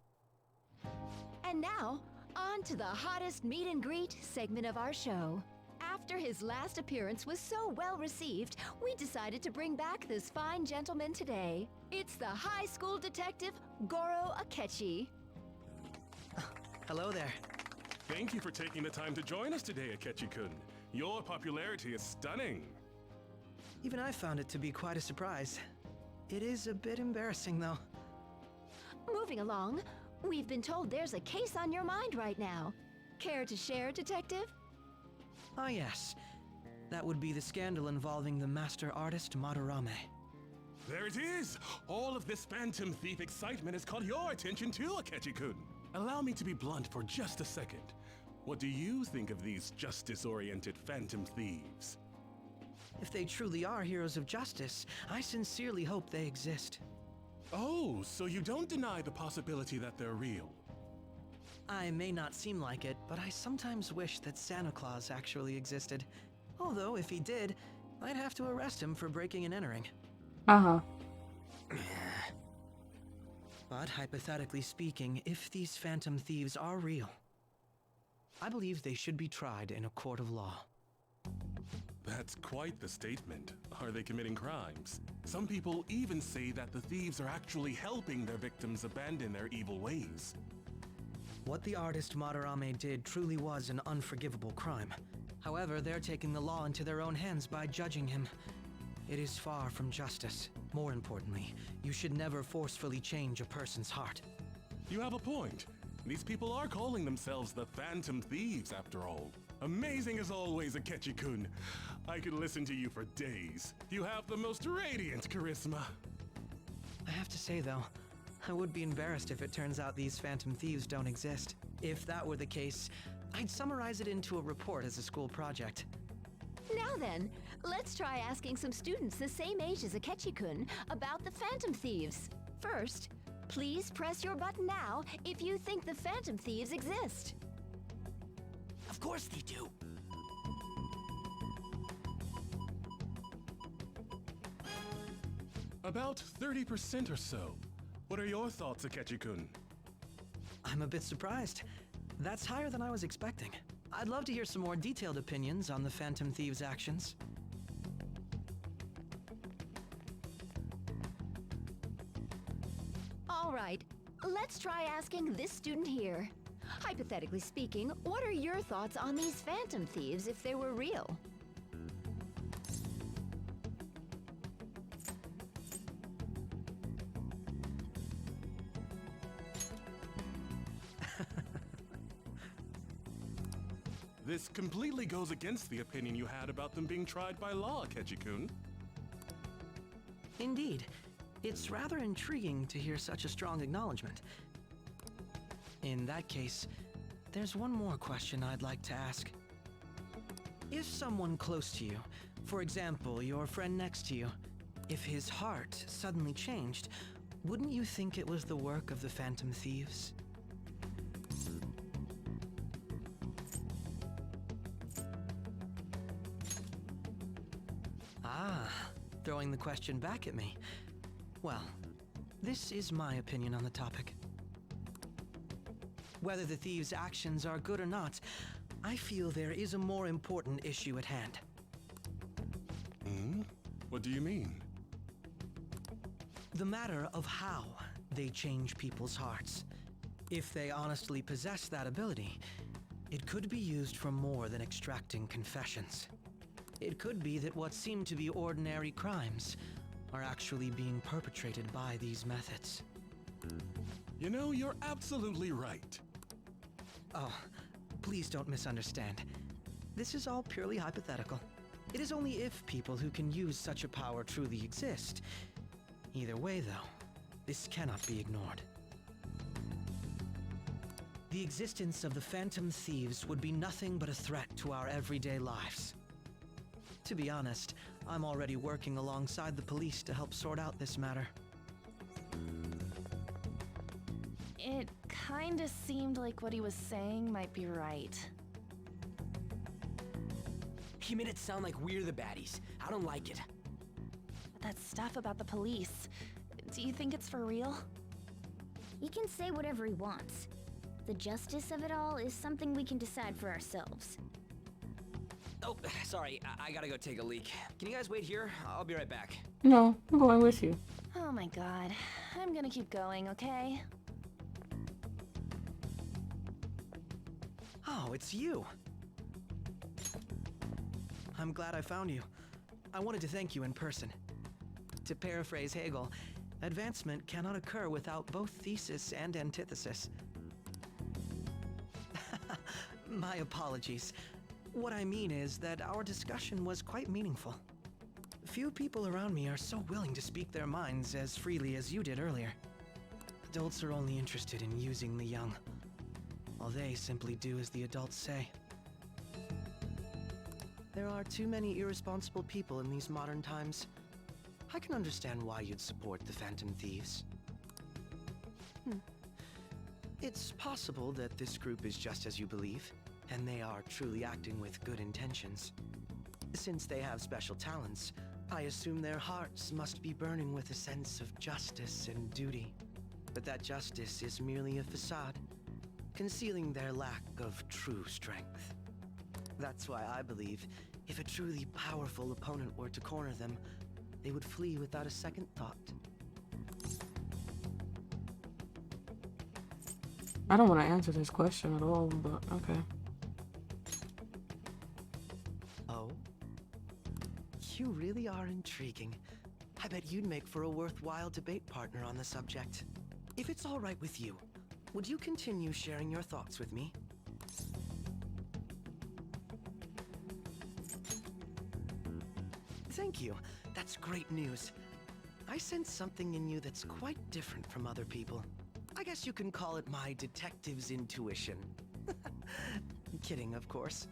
And now, on to the hottest meet and greet segment of our show. After his last appearance was so well received, we decided to bring back this fine gentleman today. It's the high school detective, Goro Akechi. Hello there. Thank you for taking the time to join us today, Akechi-kun. Your popularity is stunning. Even I found it to be quite a surprise. It is a bit embarrassing, though. Moving along, we've been told there's a case on your mind right now. Care to share, detective? Ah, yes. That would be the scandal involving the master artist Madarame. There it is! All of this Phantom Thief excitement has caught your attention too, Akechi-kun. Allow me to be blunt for just a second. What do you think of these justice-oriented Phantom Thieves? If they truly are heroes of justice, I sincerely hope they exist. Oh, so you don't deny the possibility that they're real? I may not seem like it, but I sometimes wish that Santa Claus actually existed. Although, if he did, I'd have to arrest him for breaking and entering. Uh-huh. But hypothetically speaking, if these phantom thieves are real, I believe they should be tried in a court of law. That's quite the statement. Are they committing crimes? Some people even say that the thieves are actually helping their victims abandon their evil ways. What the artist Madarame did truly was an unforgivable crime. However, they're taking the law into their own hands by judging him. It is far from justice. More importantly, you should never forcefully change a person's heart. You have a point. These people are calling themselves the Phantom Thieves, after all. Amazing as always, Akechi-kun. I could listen to you for days. You have the most radiant charisma. I have to say, though, I would be embarrassed if it turns out these phantom thieves don't exist. If that were the case, I'd summarize it into a report as a school project. Now then, let's try asking some students the same age as Akechi-kun about the Phantom Thieves. First, please press your button now if you think the Phantom Thieves exist. Of course they do. About 30% or so. What are your thoughts, Akechi-kun? I'm a bit surprised. That's higher than I was expecting. I'd love to hear some more detailed opinions on the Phantom Thieves' actions. All right, let's try asking this student here. Hypothetically speaking, what are your thoughts on these Phantom Thieves if they were real? This completely goes against the opinion you had about them being tried by law, Akechi-kun. Indeed. It's rather intriguing to hear such a strong acknowledgement. In that case, there's one more question I'd like to ask. If someone close to you, for example, your friend next to you, if his heart suddenly changed, wouldn't you think it was the work of the Phantom Thieves? Ah, throwing the question back at me. Well, this is my opinion on the topic. Whether the thieves' actions are good or not, I feel there is a more important issue at hand. Hmm? What do you mean? The matter of how they change people's hearts. If they honestly possess that ability, it could be used for more than extracting confessions. It could be that what seem to be ordinary crimes are actually being perpetrated by these methods. You know, you're absolutely right. Oh, please don't misunderstand. This is all purely hypothetical. It is only if people who can use such a power truly exist. Either way, though, this cannot be ignored. The existence of the Phantom Thieves would be nothing but a threat to our everyday lives. To be honest, I'm already working alongside the police to help sort out this matter. It kinda seemed like what he was saying might be right. He made it sound like we're the baddies. I don't like it. That stuff about the police, do you think it's for real? He can say whatever he wants. The justice of it all is something we can decide for ourselves. Oh, sorry. I gotta go take a leak. Can you guys wait here? I'll be right back. No, I'm going with you. Oh my god. I'm gonna keep going, okay? Oh, it's you. I'm glad I found you. I wanted to thank you in person. To paraphrase Hegel, advancement cannot occur without both thesis and antithesis. My apologies. What I mean is that our discussion was quite meaningful. Few people around me are so willing to speak their minds as freely as you did earlier. Adults are only interested in using the young, while they simply do as the adults say. There are too many irresponsible people in these modern times. I can understand why you'd support the Phantom Thieves. It's possible that this group is just as you believe, and they are truly acting with good intentions. Since they have special talents, I assume their hearts must be burning with a sense of justice and duty. But that justice is merely a facade, concealing their lack of true strength. That's why I believe if a truly powerful opponent were to corner them, they would flee without a second thought. I don't want to answer this question at all, but okay. Oh? You really are intriguing. I bet you'd make for a worthwhile debate partner on the subject. If it's all right with you, would you continue sharing your thoughts with me? Thank you. That's great news. I sense something in you that's quite different from other people. I guess you can call it my detective's intuition. Kidding, of course.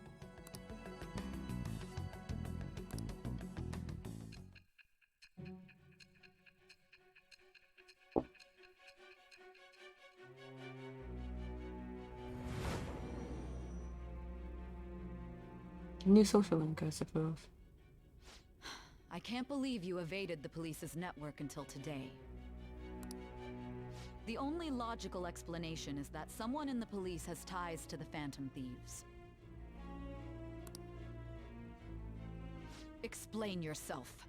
New social link, I suppose. I can't believe you evaded the police's network until today. The only logical explanation is that someone in the police has ties to the Phantom Thieves. Explain yourself.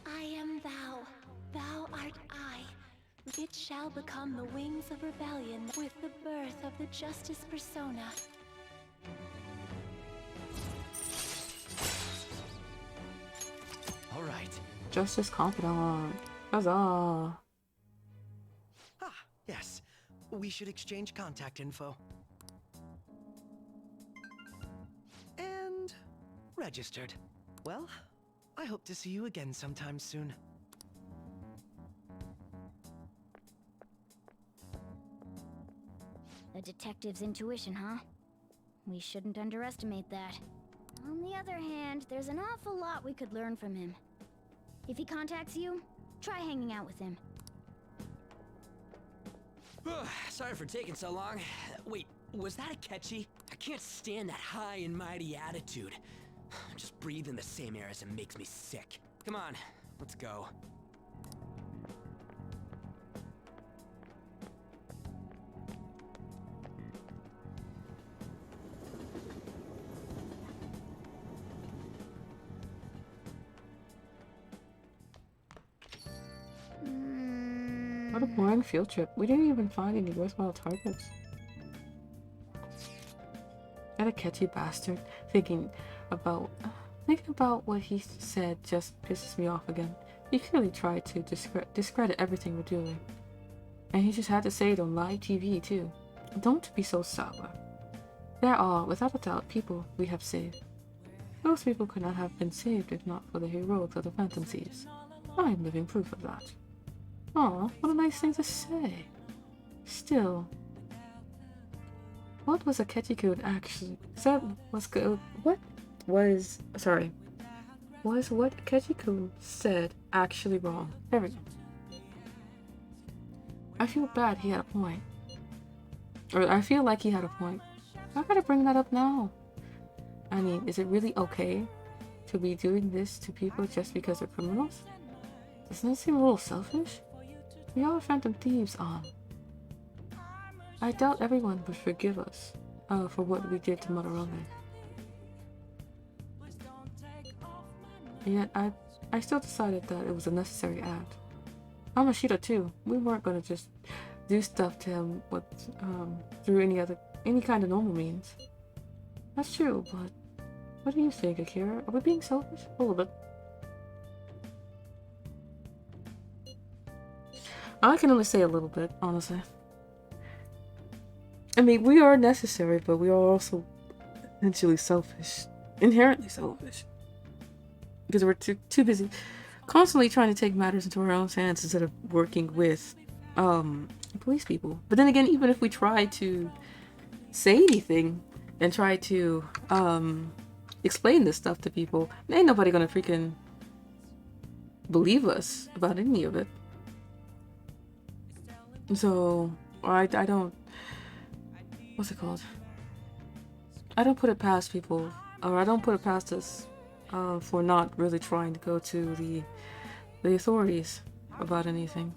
I am thou, thou art I. It shall become the wings of rebellion with the birth of the Justice Persona. All right. Justice Confidant. Huzzah. Ah, yes. We should exchange contact info. And registered. Well, I hope to see you again sometime soon. A detective's intuition, huh? We shouldn't underestimate that. On the other hand, there's an awful lot we could learn from him. If he contacts you, try hanging out with him. Sorry for taking so long. Wait, was that a catchy? I can't stand that high and mighty attitude. Just breathing the same air as him makes me sick. Come on, let's go. What a boring field trip. We didn't even find any worthwhile targets. That a catchy bastard. Thinking about what he said just pisses me off again. He clearly tried to discredit everything we're doing. And he just had to say it on live TV too. Don't be so sour. There are, without a doubt, people we have saved. Those people could not have been saved if not for the heroics of the Phantom Thieves. I am living proof of that. Aw, what a nice thing to say. Still, what was a Ketchikun actually? Was what Ketchikun said actually wrong? There we go. I feel bad he had a point. Or I feel like he had a point. I gotta bring that up now. I mean, is it really okay to be doing this to people just because they're criminals? Doesn't that seem a little selfish? We are Phantom Thieves, I doubt everyone would forgive us for what we did to Madarame. And yet, I still decided that it was a necessary act. Amashita too. We weren't gonna just do stuff to him through any kind of normal means. That's true, but what do you think, Akira? Are we being selfish? A little bit. I can only say a little bit, honestly. I mean, we are necessary, but we are also essentially selfish. Inherently selfish. Because we're too busy constantly trying to take matters into our own hands instead of working with police people. But then again, even if we try to say anything and try to explain this stuff to people, ain't nobody gonna freaking believe us about any of it. what's it called? I don't put it past people, or I don't put it past us, for not really trying to go to the authorities about anything.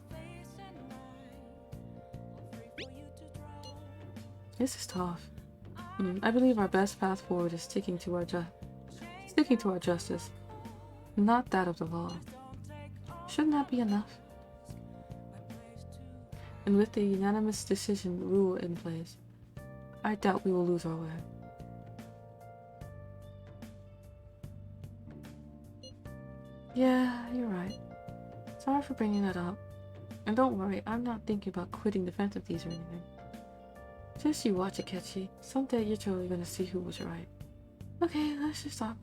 This is tough. I believe our best path forward is sticking to our justice, not that of the law. Shouldn't that be enough? And with the unanimous decision rule in place, I doubt we will lose our way. Yeah, you're right. Sorry for bringing that up. And don't worry, I'm not thinking about quitting the Phantom Thieves or anything. Just you watch it, Ketchy. Someday you're totally gonna see who was right. Okay, let's just stop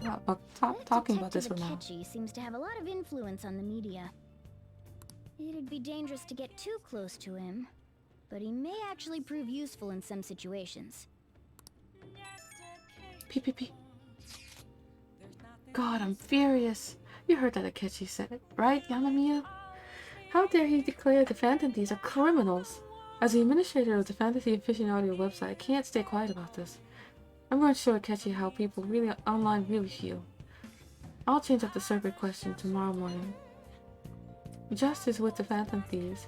talking about this for now. Ketchy seems to have a lot of influence on the media. It'd be dangerous to get too close to him, but he may actually prove useful in some situations. P. God, I'm furious. You heard that Akechi said it, right, Yamamiya? How dare he declare the Phantom Thieves are criminals? As the administrator of the Fantasy Aficionado website, I can't stay quiet about this. I'm going to show Akechi how people online really feel. I'll change up the circuit question tomorrow morning. Justice with the Phantom Thieves.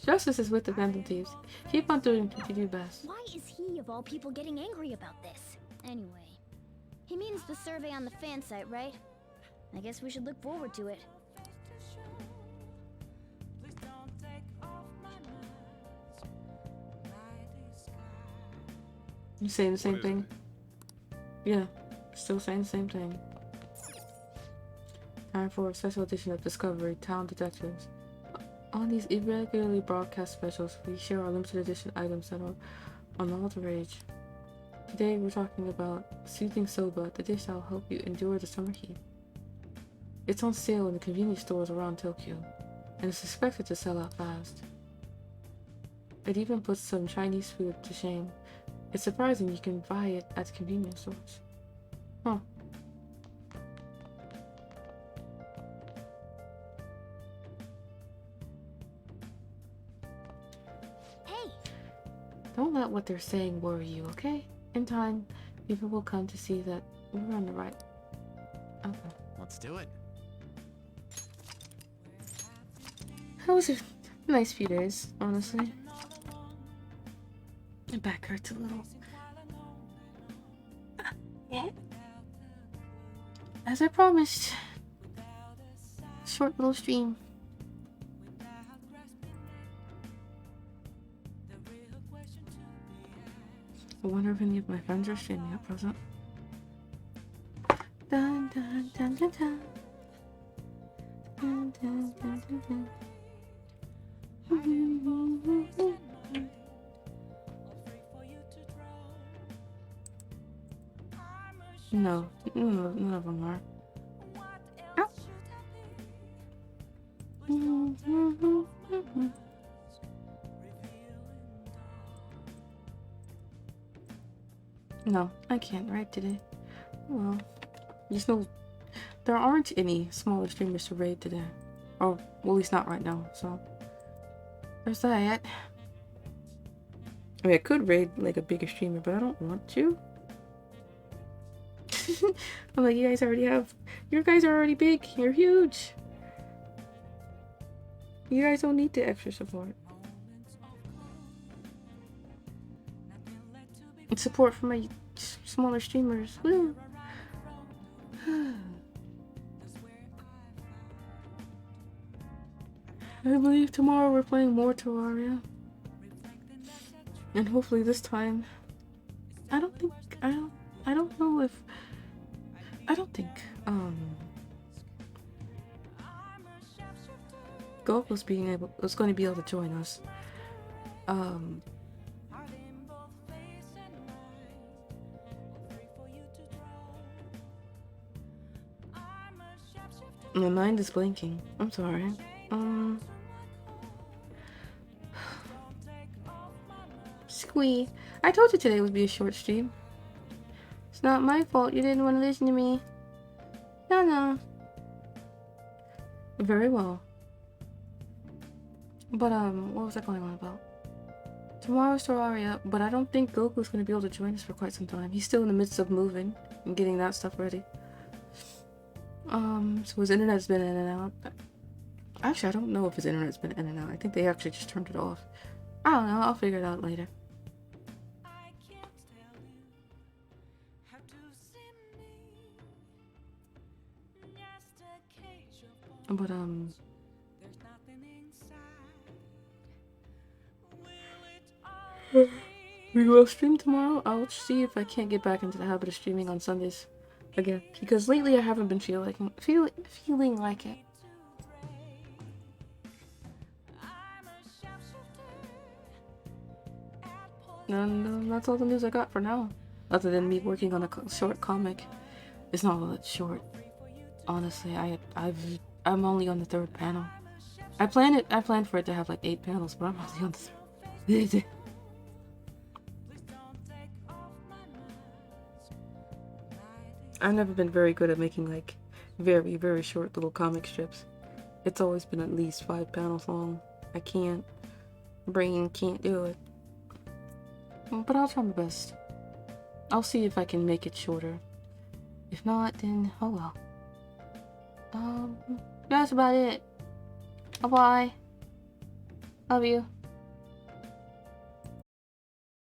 Justice is with the Phantom Thieves. Keep on doing what you do best. Why is he, of all people, getting angry about this? Anyway, he means the survey on the fan site, right? I guess we should look forward to it. You saying the same thing? Yeah, still saying the same thing. Time for a special edition of Discovery Town Detectives. On these irregularly broadcast specials, we share our limited edition items that are on all the rage. Today we're talking about Soothing Soba, the dish that will help you endure the summer heat. It's on sale in the convenience stores around Tokyo, and is expected to sell out fast. It even puts some Chinese food to shame. It's surprising you can buy it at the convenience stores. Huh. Hey! Don't let what they're saying worry you, okay? In time, people will come to see that we're on the right. Okay. Let's do it. That was a nice few days, honestly. My back hurts a little. As I promised, short little stream. I wonder if any of my friends are streaming at present. Dun dun dun dun dun. Dun dun dun dun dun. No, none of them are. No, I can't raid today. Well, there's no, there aren't any smaller streamers to raid today. Or, well, at least not right now, so. There's that. I mean, I could raid like a bigger streamer, but I don't want to. I'm like, you guys are already big. You're huge. You guys don't need the extra support. And support for my smaller streamers. Woo. I believe tomorrow we're playing more Terraria. And hopefully this time, I don't think Gold was going to be able to join us. My mind is blanking. I'm sorry. Squee. I told you today would be a short stream. It's not my fault you didn't want to listen to me. No. Very well. But, what was I going on about? Tomorrow's Terraria, but I don't think Goku's gonna be able to join us for quite some time. He's still in the midst of moving and getting that stuff ready. So his internet's been in and out. Actually, I don't know if his internet's been in and out. I think they actually just turned it off. I don't know. I'll figure it out later. But, we will stream tomorrow. I'll see if I can't get back into the habit of streaming on Sundays again. Because lately I haven't been feeling like it. And that's all the news I got for now. Other than me working on a short comic. It's not all that short. Honestly, I'm only on the 3rd panel. I planned for it to have like 8 panels, but I'm only on the 3rd. I've never been very good at making like very, very short little comic strips. It's always been at least 5 panels long. I can't. Brain can't do it. But I'll try my best. I'll see if I can make it shorter. If not, then oh well. That's about it. Bye-bye. Love you.